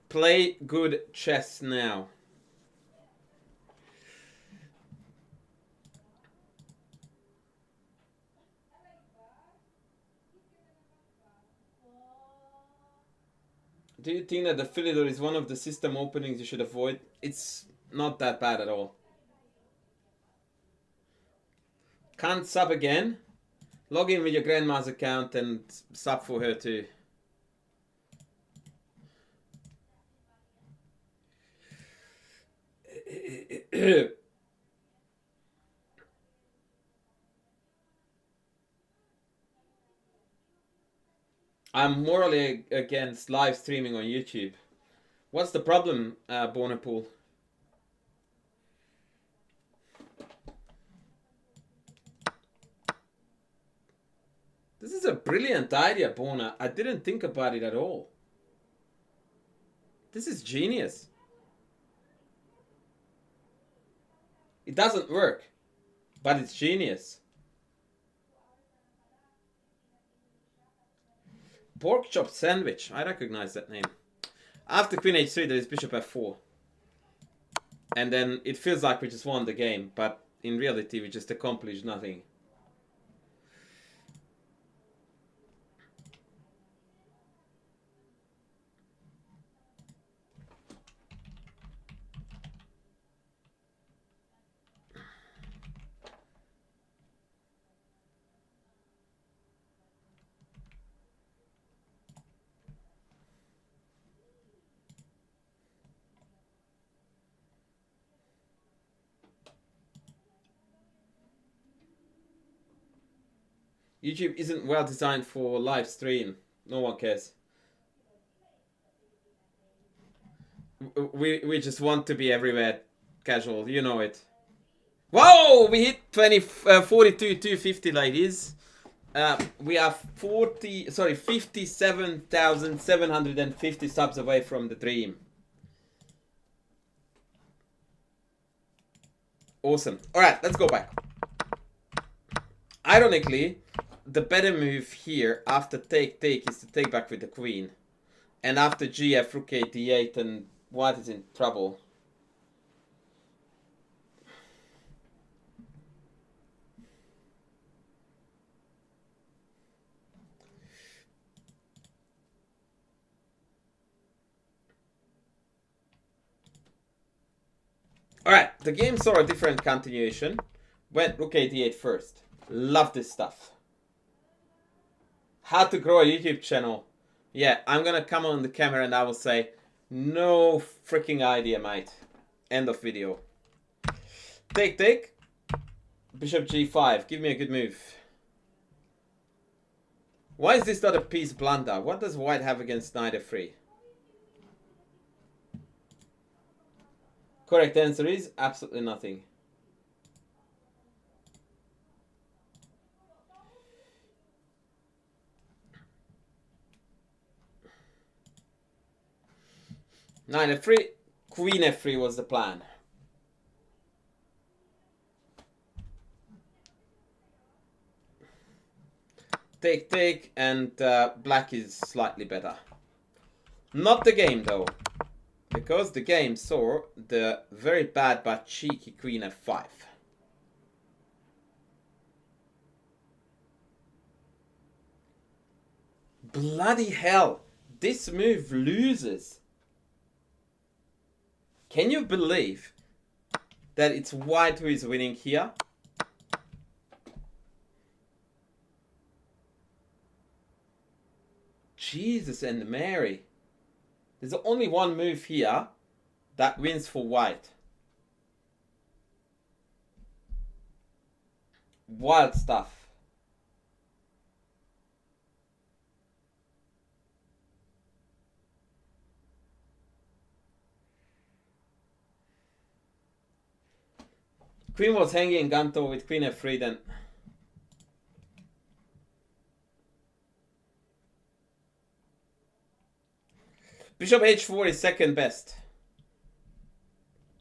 A: Play good chess now. Do you think that the Philidor is one of the system openings you should avoid? It's not that bad at all. Can't sub again? Log in with your grandma's account and sub for her too. I'm morally against live streaming on YouTube. What's the problem, Bonapool? This is a brilliant idea, Bona. I didn't think about it at all. This is genius. It doesn't work, but it's genius. Pork chop sandwich. I recognize that name. After queen h3, there is bishop f4. And then it feels like we just won the game, but in reality, we just accomplished nothing. YouTube isn't well designed for live stream. No one cares. We just want to be everywhere casual, you know it. Whoa! We hit 42 250, ladies. We are 57,750 subs away from the dream. Awesome. Alright, let's go back. Ironically, the better move here after take is to take back with the queen. And after gf, rook a d8, and white is in trouble. Alright, the game saw a different continuation. Went rook a d8 first. Love this stuff. How to grow a YouTube channel. Yeah, I'm gonna come on the camera and I will say, no freaking idea, mate. End of video. Take. Bishop g5. Give me a good move. Why is this not a piece blunder? What does white have against knight f3? Correct answer is absolutely nothing. Knight f3, queen f3 was the plan. Take, and black is slightly better. Not the game though, because the game saw the very bad but cheeky queen f5. Bloody hell, this move loses. Can you believe that it's white who is winning here? Jesus and Mary. There's only one move here that wins for white. Wild stuff. Queen was hanging Ganto with queen f3 then. Bishop h4 is second best.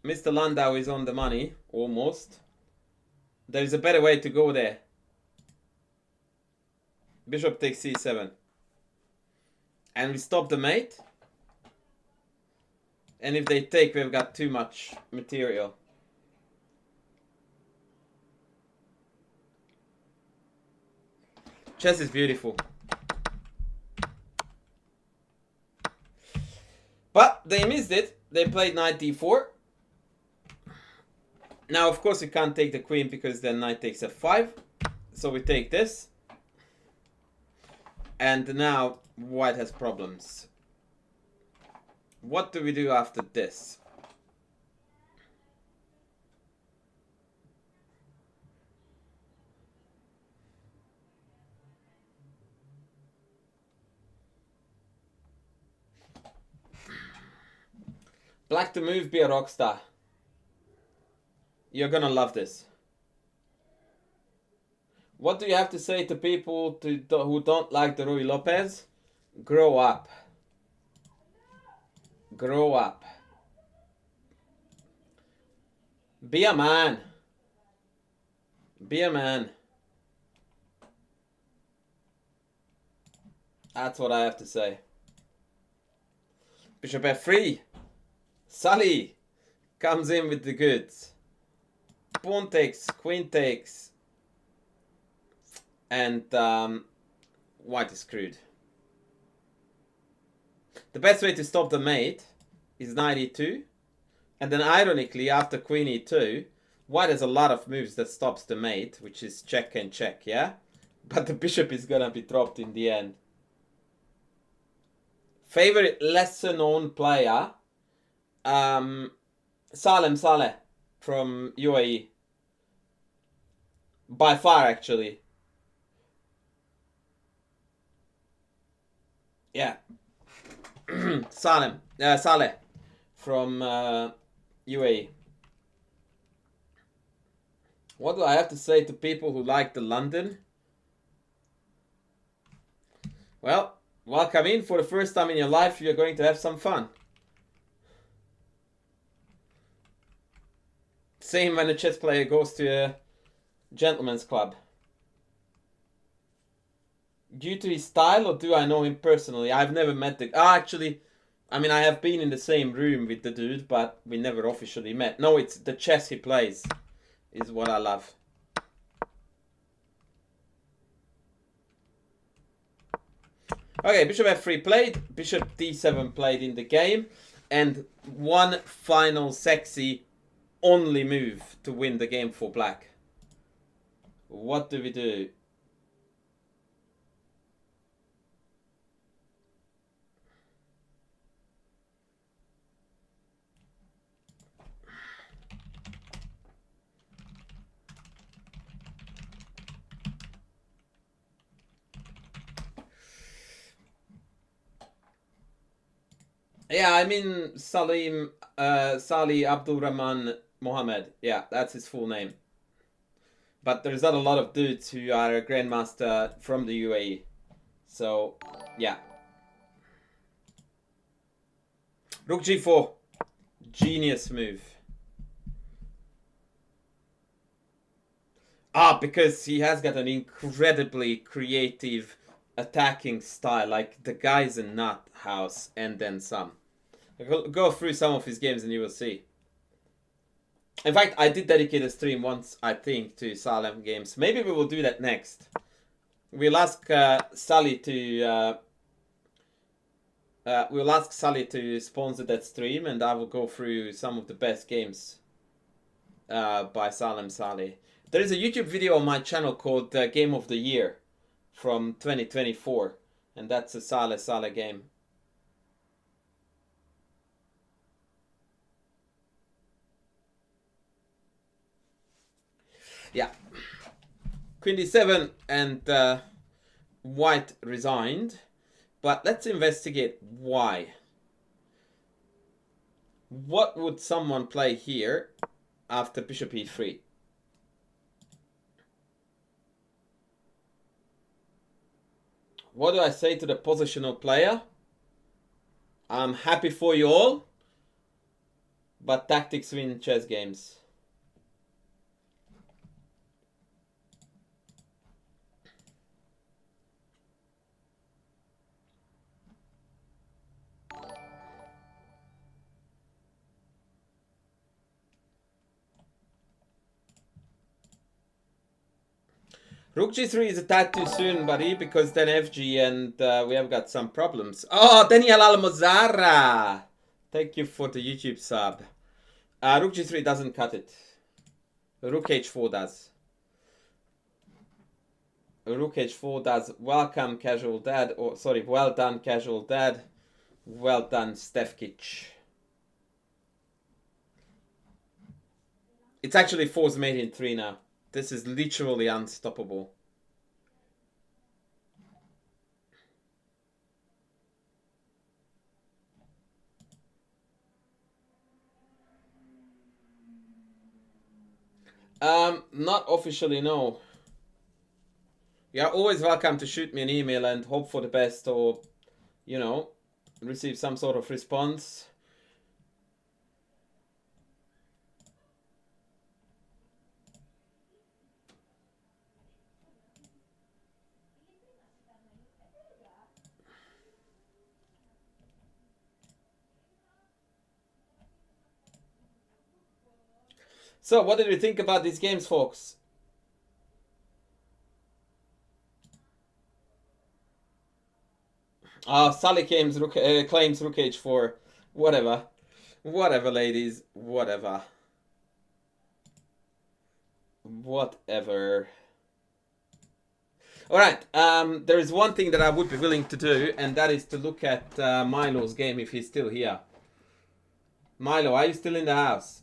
A: Mr. Landau is on the money, almost. There is a better way to go there. Bishop takes c7. And we stop the mate. And if they take, we've got too much material. Chess is beautiful. But they missed it. They played knight d4. Now, of course, we can't take the queen because then knight takes f5. So we take this. And now white has problems. What do we do after this? Black to move, be a rock star. You're gonna love this. What do you have to say to people who don't like the Rui Lopez? Grow up. Grow up. Be a man. Be a man. That's what I have to say. Bishop f3. Sully comes in with the goods. Pawn takes, queen takes. And white is screwed. The best way to stop the mate is knight e2. And then ironically, after queen e2, white has a lot of moves that stops the mate, which is check and check, yeah? But the bishop is gonna be dropped in the end. Favorite lesser known player? Salem Saleh from UAE. By far, actually. Yeah. Saleh from UAE. What do I have to say to people who like the London? Well, welcome in. For the first time in your life, you're going to have some fun. Same when a chess player goes to a gentleman's club. Due to his style, or do I know him personally? I've never met the... actually, I mean, I have been in the same room with the dude, but we never officially met. No, it's the chess he plays is what I love. Okay, bishop f3 played, bishop d7 played in the game, and one final sexy only move to win the game for black. What do we do? Yeah, I mean Salih Abdul Rahman Mohammed. Yeah, that's his full name. But there's not a lot of dudes who are a grandmaster from the UAE. So, yeah. Rook g4. Genius move. Because he has got an incredibly creative attacking style. Like, the guy's a nut house and then some. Go through some of his games and you will see. In fact, I did dedicate a stream once, I think, to Salem games. Maybe we will do that next. We'll ask Sally to sponsor that stream, and I will go through some of the best games by Salem Salih. There is a YouTube video on my channel called Game of the Year from 2024, and that's a Saleh game. Yeah. Queen d7 and white resigned. But let's investigate why. What would someone play here after bishop e3? What do I say to the positional player? I'm happy for you all, but tactics win chess games. Rook g3 is a tad too soon, buddy, because then fg and we have got some problems. Oh, Daniel Almozara! Thank you for the YouTube sub. Rook g3 doesn't cut it. Rook h4 does. Rook h4 does. Welcome, casual dad. Or sorry, well done, casual dad. Well done, Stefkic. It's actually 4's mate in 3 now. This is literally unstoppable. Not officially, no. You're always welcome to shoot me an email and hope for the best, or, you know, receive some sort of response. So, what did you think about these games, folks? Sally claims Rook H4. Whatever. Whatever, ladies. Whatever. Whatever. Alright, there is one thing that I would be willing to do, and that is to look at Milo's game if he's still here. Milo, are you still in the house?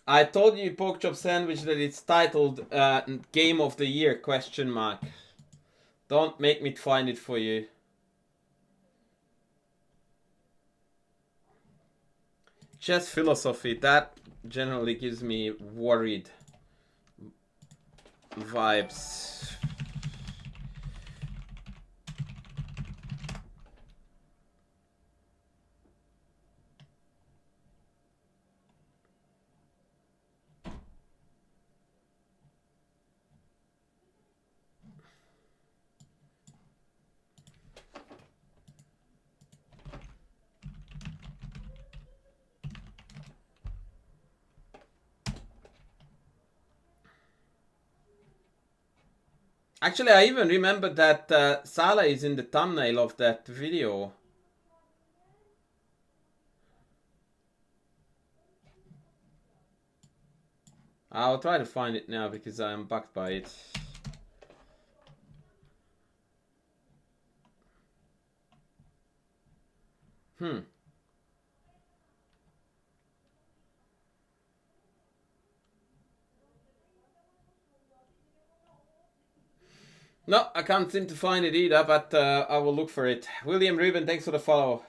A: I told you, Pork Chop Sandwich, that it's titled Game of the Year, question mark. Don't make me find it for you. Chess philosophy, that generally gives me worried vibes. Actually, I even remember that Sala is in the thumbnail of that video. I'll try to find it now because I'm bugged by it. No, I can't seem to find it either, but I will look for it. William Ruben, thanks for the follow.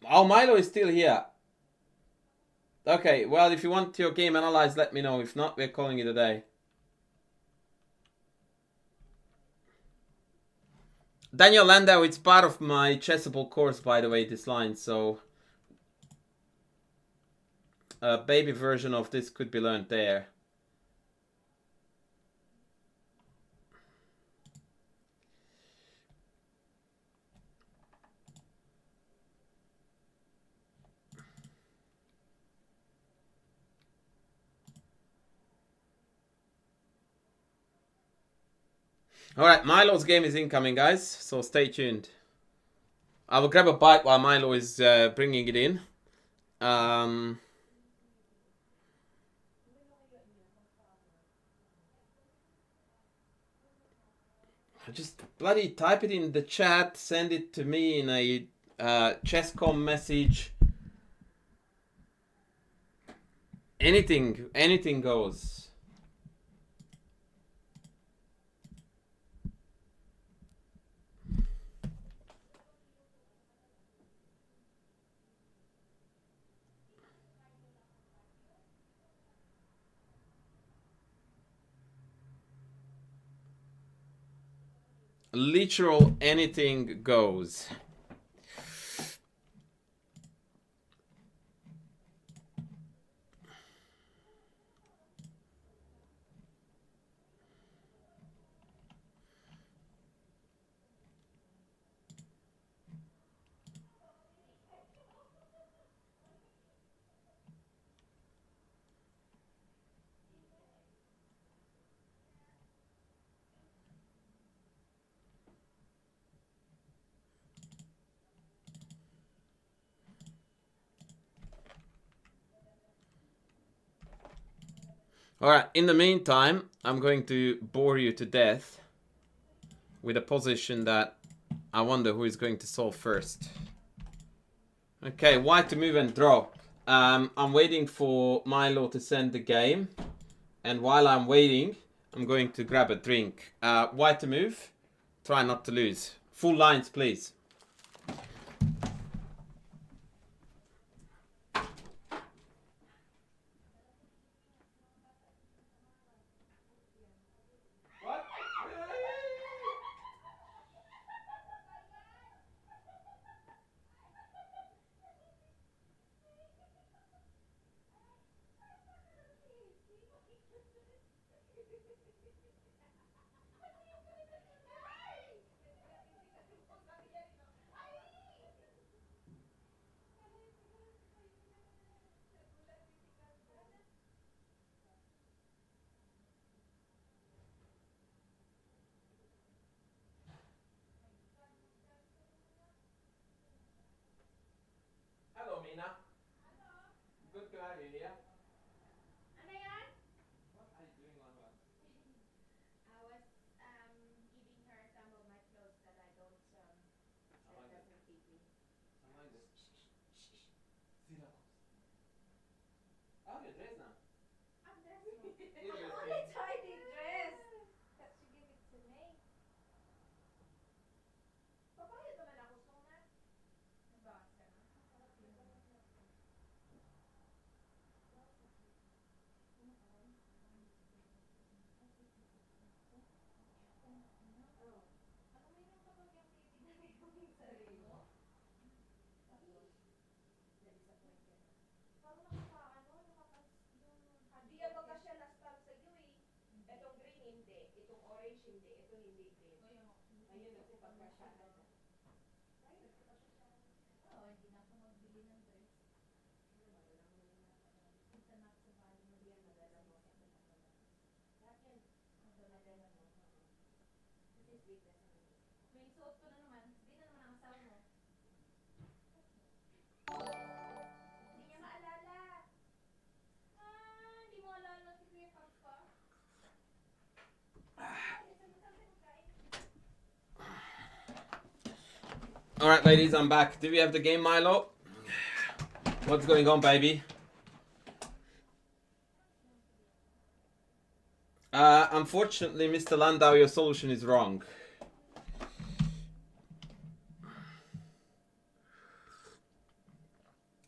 A: Oh, Milo is still here. Okay, well, if you want your game analyzed, let me know. If not, we're calling it a day. Daniel Landau, it's part of my Chessable course, by the way, this line, so a baby version of this could be learned there. Alright, Milo's game is incoming, guys, so stay tuned. I will grab a bite while Milo is bringing it in. Just bloody type it in the chat, send it to me in a Chesscom message. Anything goes. Literal anything goes. Alright, in the meantime, I'm going to bore you to death with a position that I wonder who is going to solve first. Okay, white to move and draw. I'm waiting for Milo to send the game. And while I'm waiting, I'm going to grab a drink. White to move. Try not to lose. Full lines, please. What? Hello, Mina. Good to have you here.
B: Ano yan?
A: What are you doing, Mama?
B: I was giving her some of my clothes that I don't that
A: like
B: doesn't fit me.
A: I like this. Sit up. Oh, you're dressed now.
B: I'm dressed mo.
A: Interesting.
B: Only tiny dress. That she gave it to me. Papayag naman ako sona. Nagbawas ka na? Oh. Ano mayroon kapag yung titignan mo yung sarili mo? Tapos, na-disappoint ka na. Parang hindi yan magkasya last time sa iyo eh. Itong green hindi, itong orange hindi, ito hindi green. Ayun kasi pagkasyahan na. Oo, hindi na ako magbili ng dress. Madala mo na punta na sa bahay mo yan, madala mo sa pinapalabas. Lahat yan, madala mo. Kasi sleeveless naman. May suot ko na naman, hindi na naman ang asawa mo. Hindi niya maalala. Hindi mo alala si Kuya Papa.
A: Alright, ladies, I'm back. Do we have the game, Milo? What's going on, baby? Unfortunately, Mr. Landau, your solution is wrong.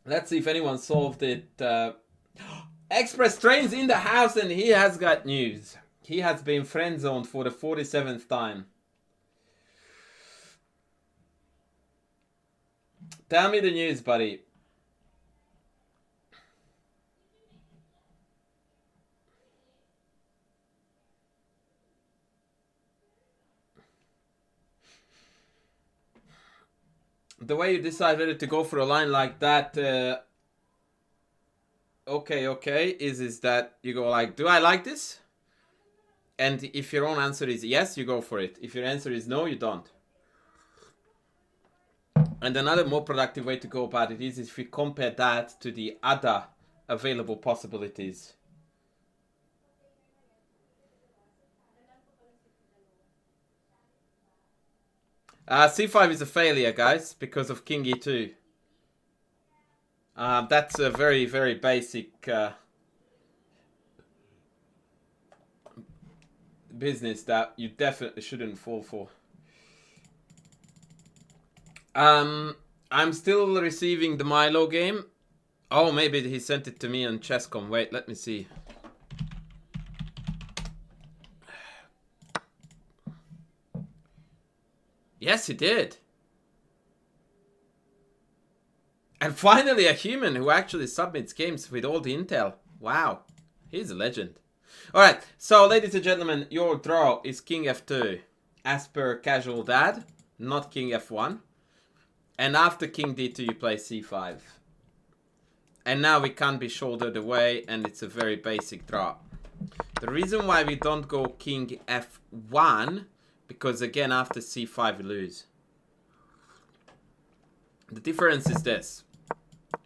A: Let's see if anyone solved it. Express Train's in the house and he has got news. He has been friend-zoned for the 47th time. Tell me the news, buddy. The way you decide whether to go for a line like that, okay, is that you go like, do I like this? And if your own answer is yes, you go for it. If your answer is no, you don't. And another more productive way to go about it is if we compare that to the other available possibilities. C5 is a failure, guys, because of King E2. That's a very, very basic business that you definitely shouldn't fall for. I'm still receiving the Milo game. Oh, maybe he sent it to me on Chesscom. Wait, let me see. Yes, he did. And finally a human who actually submits games with all the intel. Wow, he's a legend. Alright, so ladies and gentlemen, your draw is King F2. As per Casual Dad, not King F1. And after King D2 you play C5. And now we can't be shouldered away and it's a very basic draw. The reason why we don't go King F1, because again after C5 we lose. The difference is this.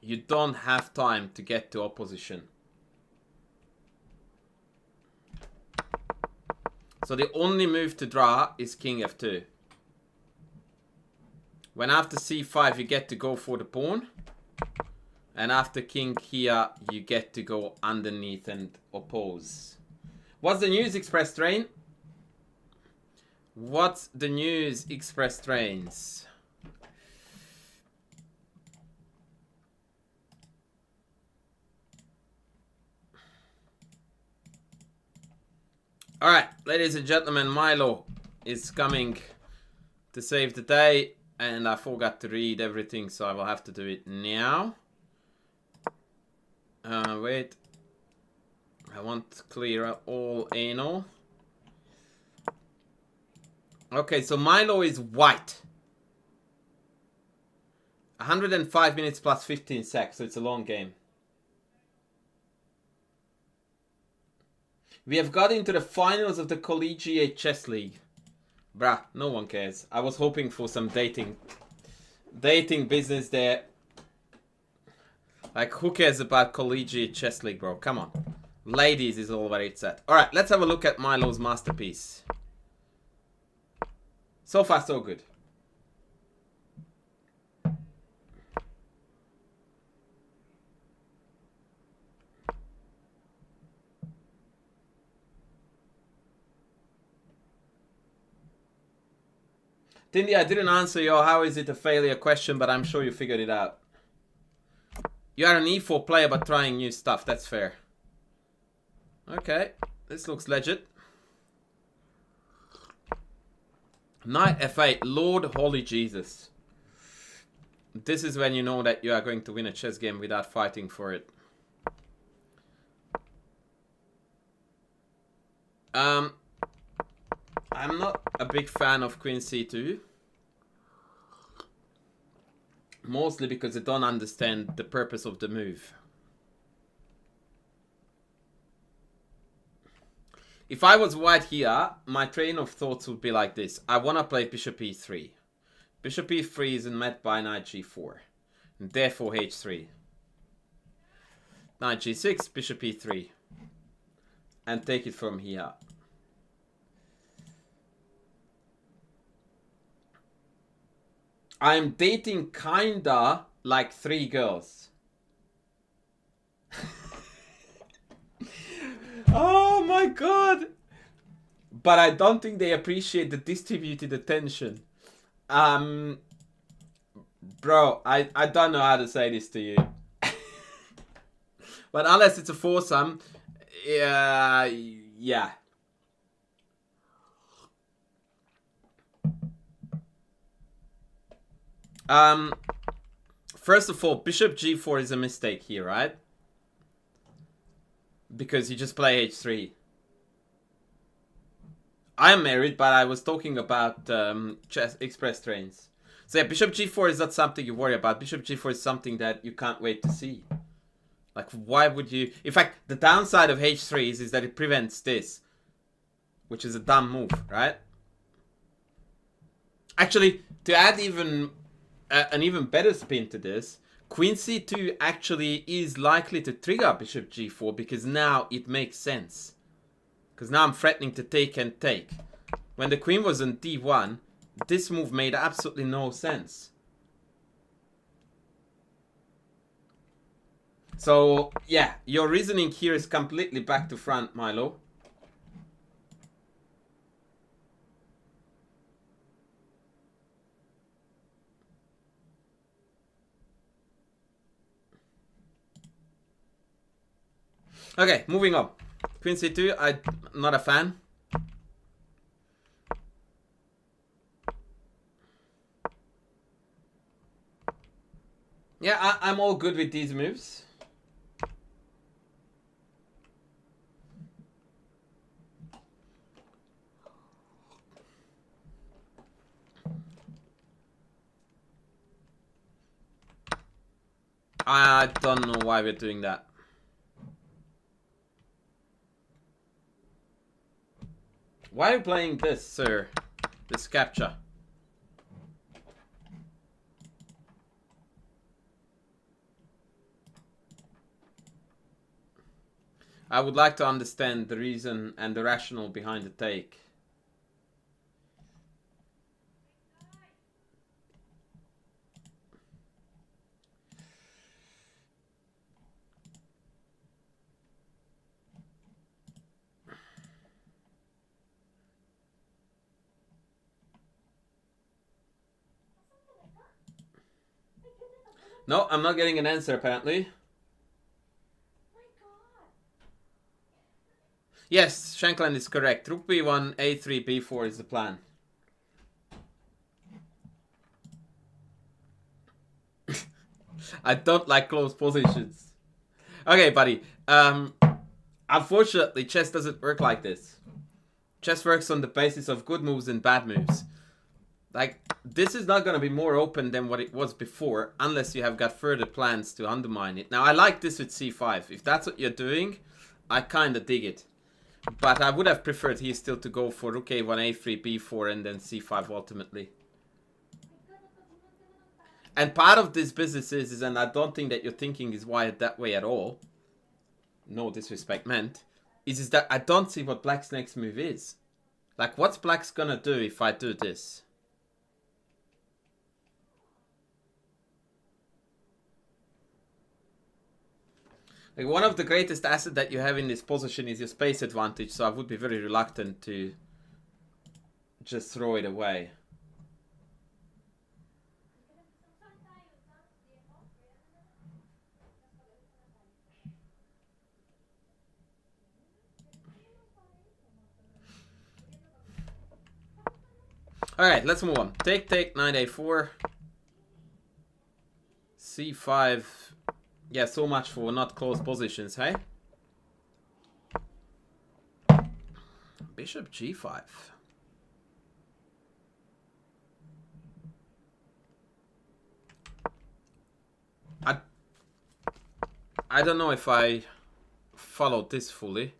A: You don't have time to get to opposition. So the only move to draw is king f2. When after c5 you get to go for the pawn. And after king here you get to go underneath and oppose. What's the news, Express Train? What's the news, Express Trains? Alright, ladies and gentlemen, Milo is coming to save the day. And I forgot to read everything, so I will have to do it now. Wait. I want to clear all anal. Okay, so Milo is white. 105 minutes plus 15 secs, so it's a long game. We have got into the finals of the Collegiate Chess League. Bruh, no one cares. I was hoping for some dating business there. Like, who cares about Collegiate Chess League, bro? Come on. Ladies is all where it's at. Alright, let's have a look at Milo's masterpiece. So far, so good. Tindy, I didn't answer your how is it a failure question, but I'm sure you figured it out. You are an E4 player, but trying new stuff. That's fair. Okay, this looks legit. Knight F8, Lord Holy Jesus. This is when you know that you are going to win a chess game without fighting for it. I'm not a big fan of Queen C2. Mostly because I don't understand the purpose of the move. If I was white here, my train of thoughts would be like this. I want to play Bishop E3. Bishop E3 isn't met by Knight G4. And therefore H3. Knight G6, Bishop E3. And take it from here. I'm dating kinda like 3 girls. Oh my god! But I don't think they appreciate the distributed attention. Bro, I don't know how to say this to you. But unless it's a foursome, yeah. First of all, Bishop G4 is a mistake here, right? Because you just play H3. I am married, but I was talking about chess express trains. So yeah, Bishop G4 is not something you worry about. Bishop G4 is something that you can't wait to see. Like, why would you... In fact, the downside of H3 is that it prevents this. Which is a dumb move, right? Actually, to add even... an even better spin to this, Queen C2 actually is likely to trigger Bishop G4 because now it makes sense. Because now I'm threatening to take and take. When the Queen was on D1, this move made absolutely no sense. So, yeah, your reasoning here is completely back to front, Milo. Okay, moving on. Queen C2, I'm not a fan. Yeah, I'm all good with these moves. I don't know why we're doing that. Why are you playing this, sir? This capture. I would like to understand the reason and the rationale behind the take. No, I'm not getting an answer apparently.
B: My God.
A: Yes, Shankland is correct. Rook b1, a3, b4 is the plan. I don't like close positions. Okay, buddy. Unfortunately, chess doesn't work like this. Chess works on the basis of good moves and bad moves. Like, this is not going to be more open than what it was before, unless you have got further plans to undermine it. Now, I like this with c5. If that's what you're doing, I kind of dig it. But I would have preferred here still to go for rook a1, a3, b4, and then c5 ultimately. And part of this business is, and I don't think that your thinking is wired that way at all, no disrespect meant, is that I don't see what black's next move is. Like, what's black's gonna do if I do this? Like, one of the greatest assets that you have in this position is your space advantage, so I would be very reluctant to just throw it away. Alright, let's move on. Take, knight a4. c5. Yeah, so much for not close positions, hey? Bishop g5. I don't know if I followed this fully.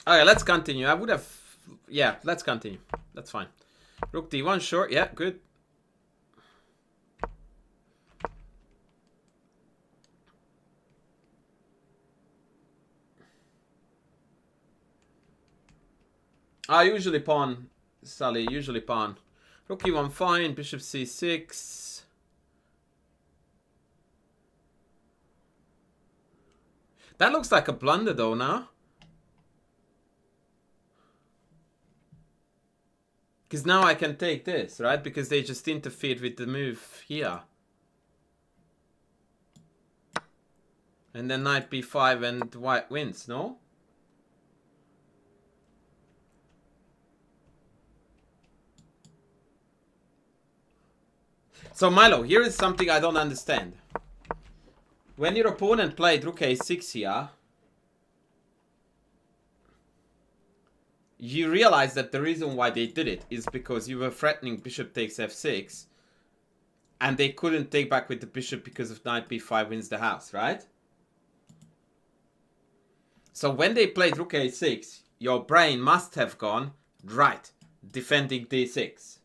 A: Okay, let's continue. I would have... Yeah, let's continue. That's fine. Rook d1, short. Yeah, good. Usually pawn, Sully. Usually pawn. Rook e1, fine. Bishop c6. That looks like a blunder, though, now. Because now I can take this, right? Because they just interfered with the move here. And then knight b5 and white wins, no? So Milo, here is something I don't understand. When your opponent played rook a6 here, you realize that the reason why they did it is because you were threatening bishop takes f6, and they couldn't take back with the bishop because of knight b5 wins the house, right? So when they played rook a6, your brain must have gone, right, defending d6.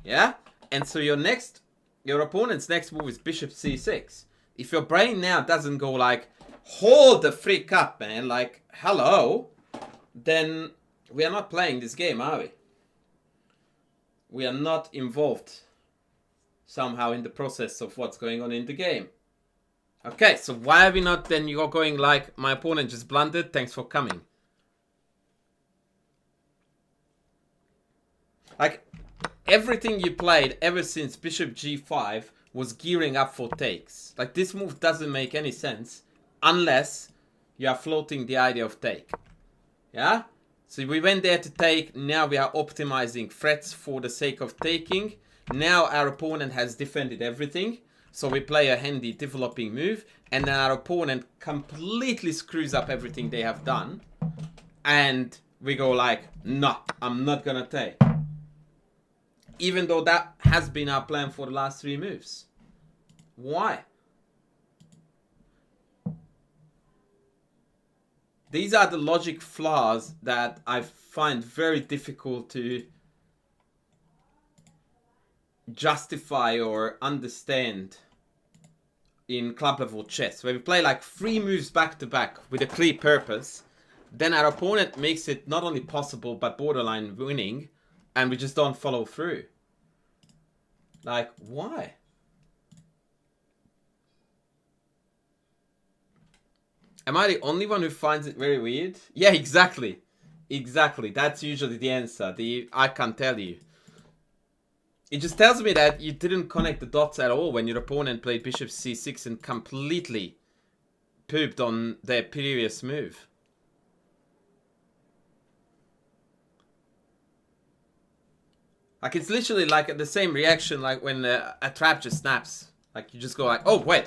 A: Yeah? And so your opponent's next move is bishop c6. If your brain now doesn't go like, hold the freak up, man, like, hello, then we are not playing this game, are we? We are not involved somehow in the process of what's going on in the game. Okay, so why are we not then you're going like, my opponent just blundered, thanks for coming. Like, everything you played ever since bishop g5 was gearing up for takes. Like, this move doesn't make any sense unless you are floating the idea of take. Yeah? So we went there to take, now we are optimizing threats for the sake of taking. Now our opponent has defended everything. So we play a handy developing move, and then our opponent completely screws up everything they have done. And we go like, no, I'm not gonna take. Even though that has been our plan for the last 3 moves. Why? These are the logic flaws that I find very difficult to justify or understand in club level chess, where we play like 3 moves back to back with a clear purpose. Then our opponent makes it not only possible but borderline winning, and we just don't follow through. Like, why? Am I the only one who finds it very weird? Yeah, exactly. Exactly. That's usually the answer. I can't tell you. It just tells me that you didn't connect the dots at all when your opponent played bishop c6 and completely pooped on their previous move. Like, it's literally like the same reaction like when a trap just snaps. Like, you just go like, oh, wait.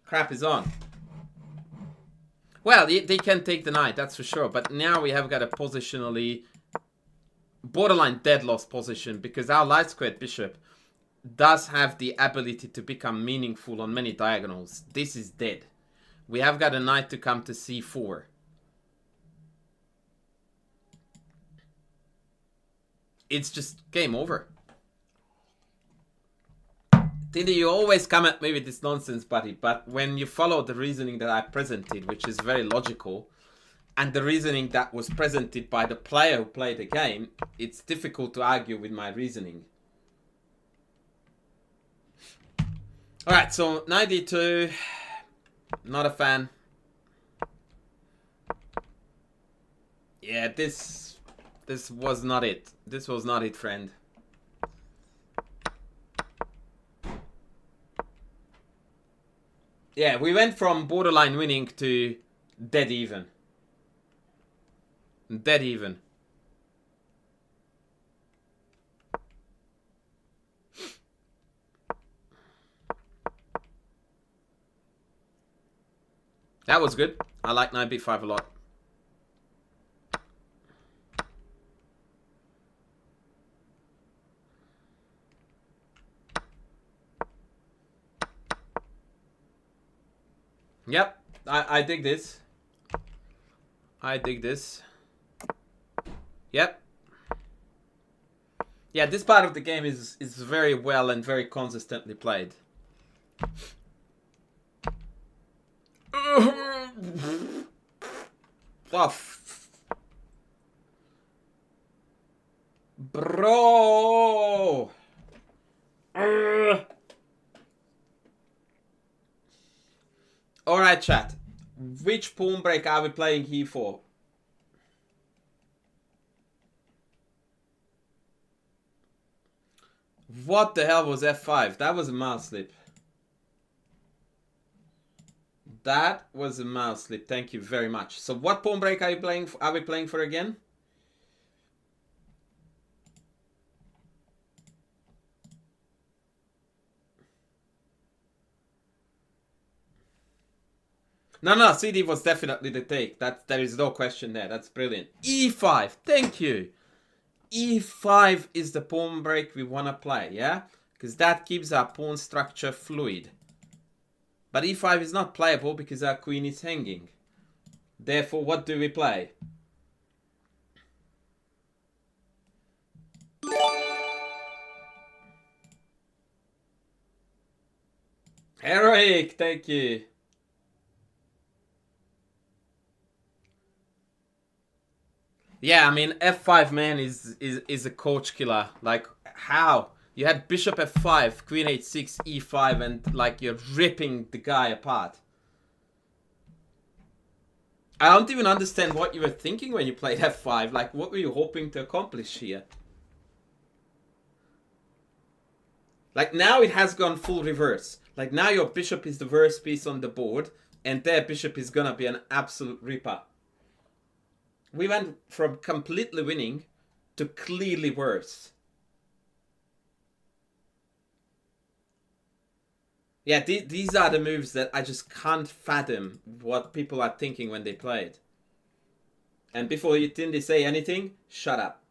A: Crap is on. Well, they can take the knight, that's for sure. But now we have got a positionally borderline dead loss position because our light squared bishop does have the ability to become meaningful on many diagonals. This is dead. We have got a knight to come to c4. It's just game over. Tindy, you always come at me with this nonsense, buddy, but when you follow the reasoning that I presented, which is very logical, and the reasoning that was presented by the player who played the game, it's difficult to argue with my reasoning. Alright, so 92, not a fan. Yeah, this was not it. This was not it, friend. Yeah, we went from borderline winning to dead even. Dead even. That was good. I like knight b5 a lot. Yep, I dig this. I dig this. Yep. Yeah, this part of the game is very well and very consistently played. Oh, bro. Alright, chat. Which pawn break are we playing here for? What the hell was f5? That was a mouse slip. That was a mouse slip. Thank you very much. So what pawn break are you playing for, are we playing for again? No, CD was definitely the take. There is no question there. That's brilliant. E5. Thank you. E5 is the pawn break we want to play, yeah? Because that keeps our pawn structure fluid. But E5 is not playable because our queen is hanging. Therefore, what do we play? Heroic, thank you. Yeah, I mean, f5, man, is a coach killer. Like, how? You had bishop f5, queen h6, e5, and, like, you're ripping the guy apart. I don't even understand what you were thinking when you played f5. Like, what were you hoping to accomplish here? Like, now it has gone full reverse. Like, now your bishop is the worst piece on the board, and their bishop is gonna be an absolute ripper. We went from completely winning to clearly worse. Yeah, these are the moves that I just can't fathom what people are thinking when they play it. And before you Tindy say anything, shut up.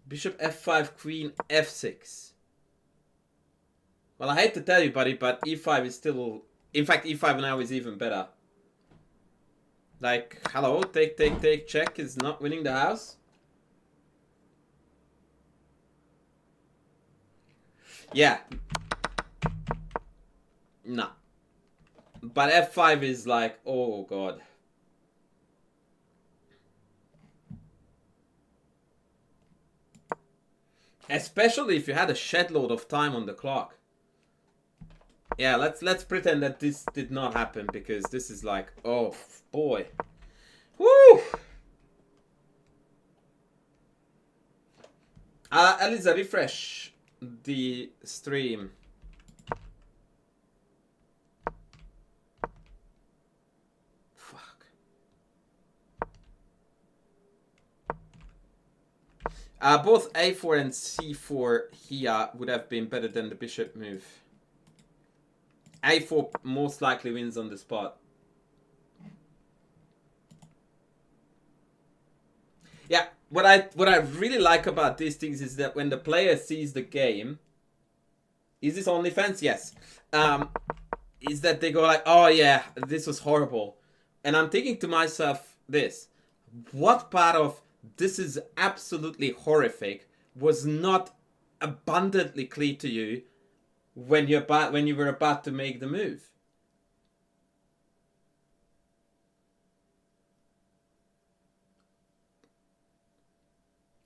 A: Bishop f5, queen f6. Well, I hate to tell you, buddy, but e5 is still... In fact, e5 now is even better. Like, hello, take, check is not winning the house. Yeah. No. But f5 is like, oh god. Especially if you had a shed load of time on the clock. Yeah, let's pretend that this did not happen, because this is like, oh boy. Woo! Eliza, refresh the stream. Fuck. Both a4 and c4 here would have been better than the bishop move. a4 most likely wins on the spot. Yeah, what I really like about these things is that when the player sees the game, is this OnlyFans? Yes. Is that they go like, oh yeah, this was horrible. And I'm thinking to myself this, what part of this is absolutely horrific was not abundantly clear to you when you were about to make the move?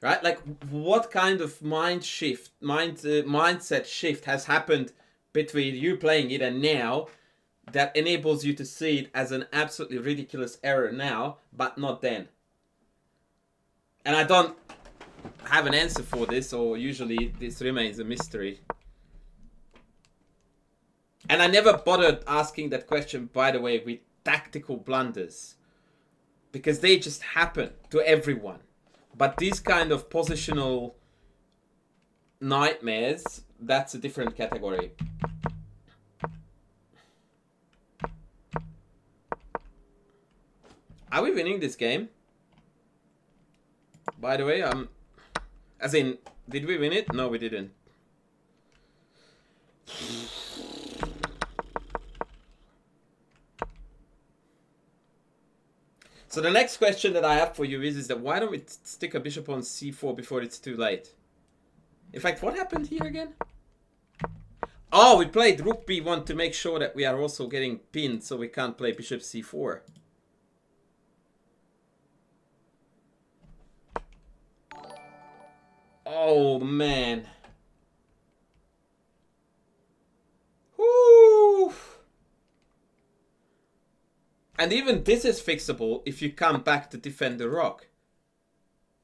A: Right? Like, what kind of mindset shift has happened between you playing it and now that enables you to see it as an absolutely ridiculous error now, but not then? And I don't have an answer for this, or usually this remains a mystery. And I never bothered asking that question, by the way, with tactical blunders, because they just happen to everyone. But these kind of positional nightmares, that's a different category. Are we winning this game? By the way, as in, did we win it? No, we didn't. So the next question that I have for you is that why don't we stick a bishop on c4 before it's too late? In fact, what happened here again? Oh, we played rook b1 to make sure that we are also getting pinned, so we can't play bishop c4. Oh, man. Whoo! And even this is fixable if you come back to defend the rook,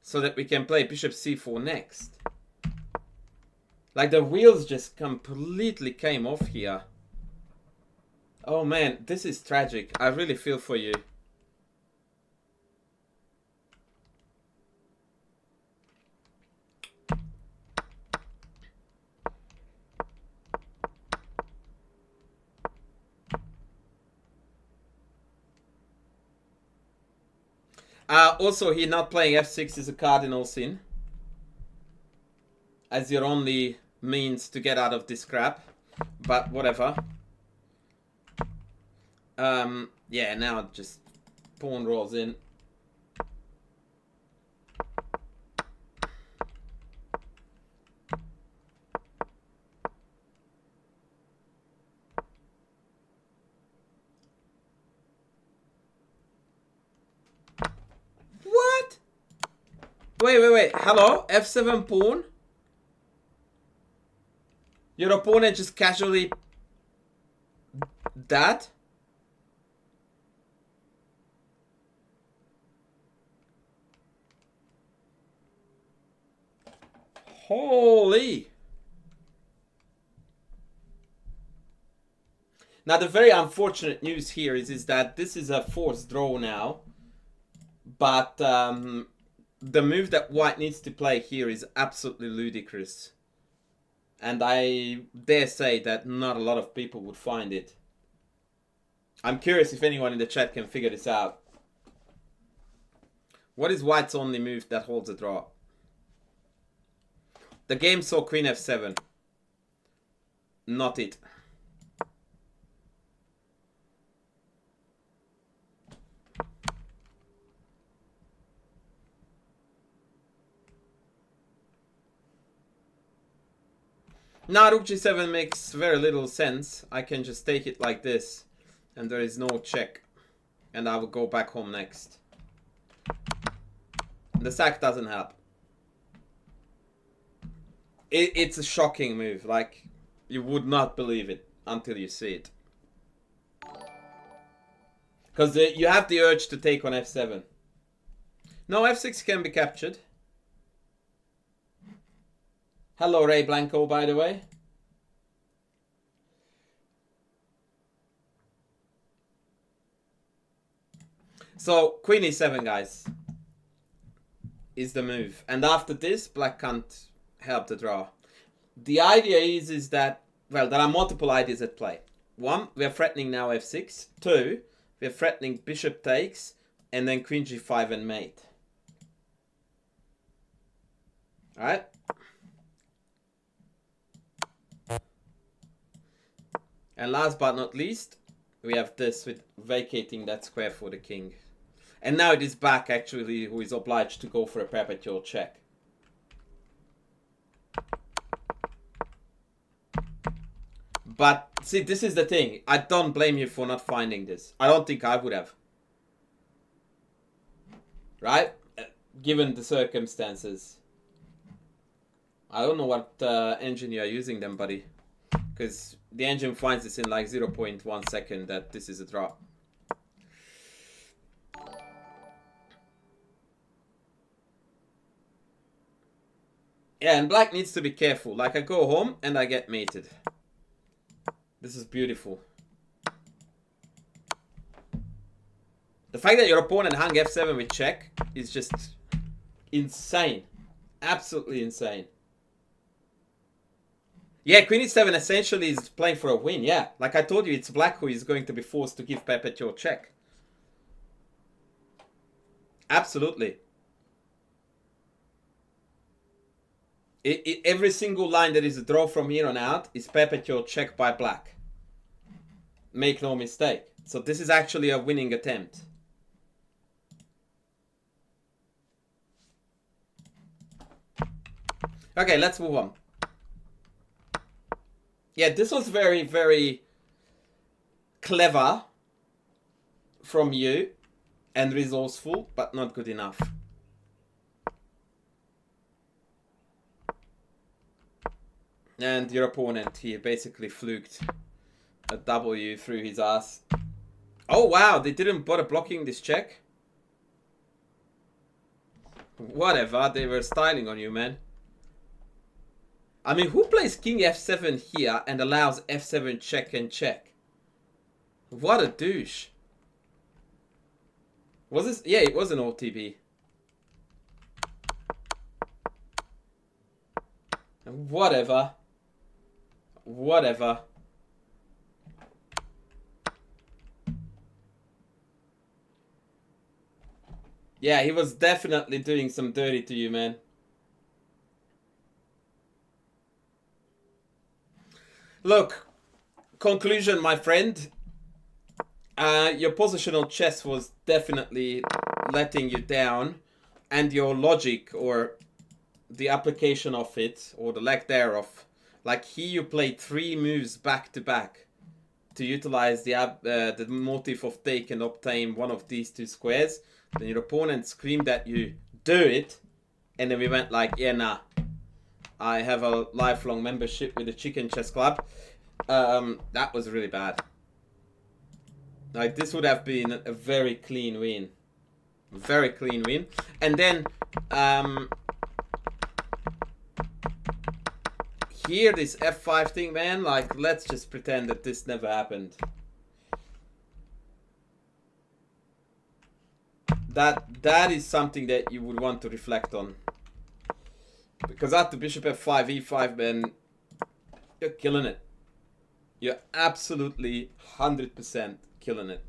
A: so that we can play bishop c4 next. Like, the wheels just completely came off here. Oh man, this is tragic. I really feel for you. Also, he not playing f6 is a cardinal sin, as your only means to get out of this crap. But whatever. Yeah, now just pawn rolls in. What? Wait. Hello? F7 pawn? Your opponent just casually... that? Holy! Now the very unfortunate news here is that this is a forced draw now. But the move that white needs to play here is absolutely ludicrous. And I dare say that not a lot of people would find it. I'm curious if anyone in the chat can figure this out. What is white's only move that holds a draw? The game saw queen f7. Not it. Now rook g7 makes very little sense. I can just take it like this, and there is no check. And I will go back home next. The sack doesn't help. It's a shocking move. Like, you would not believe it. until you see it. Because you have the urge to take on f7. No, f6 can be captured. Hello, Ray Blanco, by the way. So, queen e7, guys, is the move. And after this, black can't help the draw. The idea is that, well, there are multiple ideas at play. One, we are threatening now f6. Two, we are threatening bishop takes, and then queen g5 and mate. Alright? And last but not least, we have this with vacating that square for the king. And now it is back, actually, who is obliged to go for a perpetual check. But, see, this is the thing. I don't blame you for not finding this. I don't think I would have. Right? Given the circumstances. I don't know what engine you are using then, buddy. Because the engine finds this in like 0.1 second that this is a draw. Yeah, and black needs to be careful. Like, I go home and I get mated. This is beautiful. The fact that your opponent hung f7 with check is just insane. Absolutely insane. Yeah, queen e7 essentially is playing for a win, yeah. Like I told you, it's black who is going to be forced to give perpetual check. Absolutely. Every single line that is a draw from here on out is perpetual check by black. Make no mistake. So this is actually a winning attempt. Okay, let's move on. Yeah, this was very, very clever from you and resourceful, but not good enough. And your opponent here basically fluked a W through his ass. Oh wow, they didn't bother blocking this check. Whatever, they were styling on you, man. I mean, who plays king f7 here and allows f7 check and check? What a douche. Was this? Yeah, it was an OTB. Whatever. Whatever. Yeah, he was definitely doing some dirty to you, man. Look, conclusion, my friend. Your positional chess was definitely letting you down, and your logic or the application of it, or the lack thereof. Like here you played 3 moves back to back to utilize the motive of take and obtain one of these 2 squares. Then your opponent screamed at you, do it. And then we went like, yeah, nah. I have a lifelong membership with the Chicken Chess Club. That was really bad. Like, this would have been a very clean win. Very clean win. And then, here, this f5 thing, man, like, let's just pretend that this never happened. That is something that you would want to reflect on. Because after bishop f5, e5, man, you're killing it. You're absolutely 100% killing it.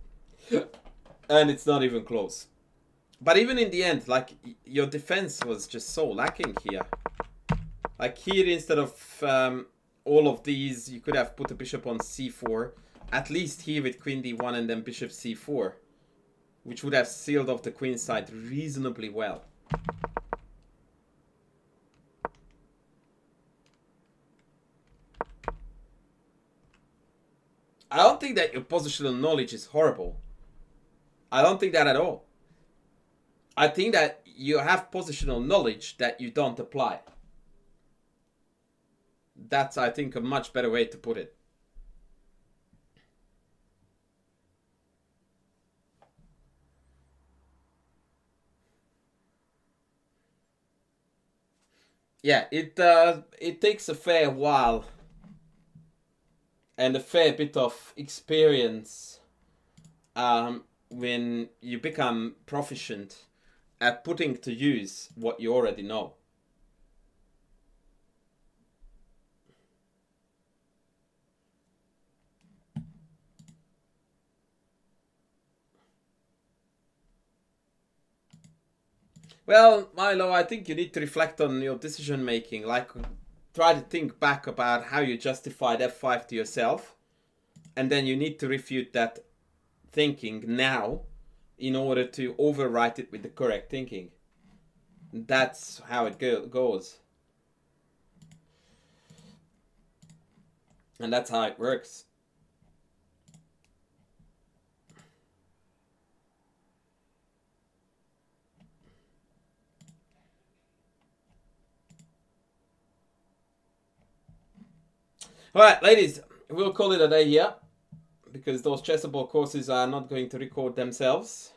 A: And it's not even close. But even in the end, like, your defense was just so lacking here. Like here, instead of all of these, you could have put a bishop on c4. At least here with queen d1 and then bishop c4. Which would have sealed off the queen side reasonably well. I don't think that your positional knowledge is horrible. I don't think that at all. I think that you have positional knowledge that you don't apply. That's, I think, a much better way to put it. Yeah, it takes a fair while and a fair bit of experience when you become proficient at putting to use what you already know. Well, Milo, I think you need to reflect on your decision making. Like, try to think back about how you justified F5 to yourself, and then you need to refute that thinking now in order to overwrite it with the correct thinking. That's how it goes. And that's how it works. Alright, ladies, we'll call it a day here, because those chessable courses are not going to record themselves.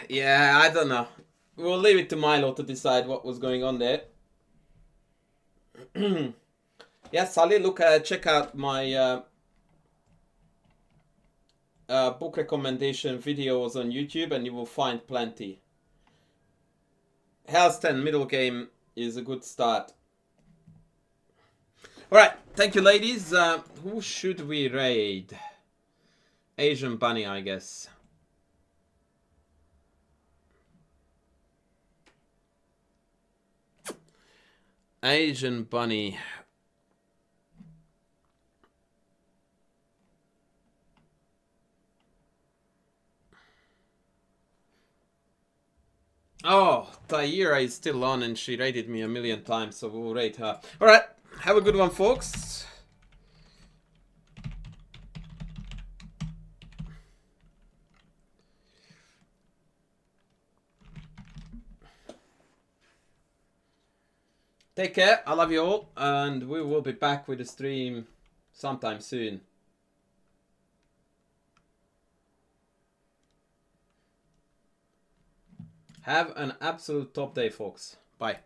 A: Yeah, I don't know. We'll leave it to Milo to decide what was going on there. Yeah, Sally, look, check out my book recommendation videos on YouTube, and you will find plenty. Hell's 10 middle game is a good start. Alright, thank you, ladies. Who should we raid? Asian Bunny, I guess. Asian Bunny. Oh, Taira is still on and she raided me a million times, so we'll raid her. Alright, have a good one, folks. Take care, I love you all, and we will be back with the stream sometime soon. Have an absolute top day, folks. Bye.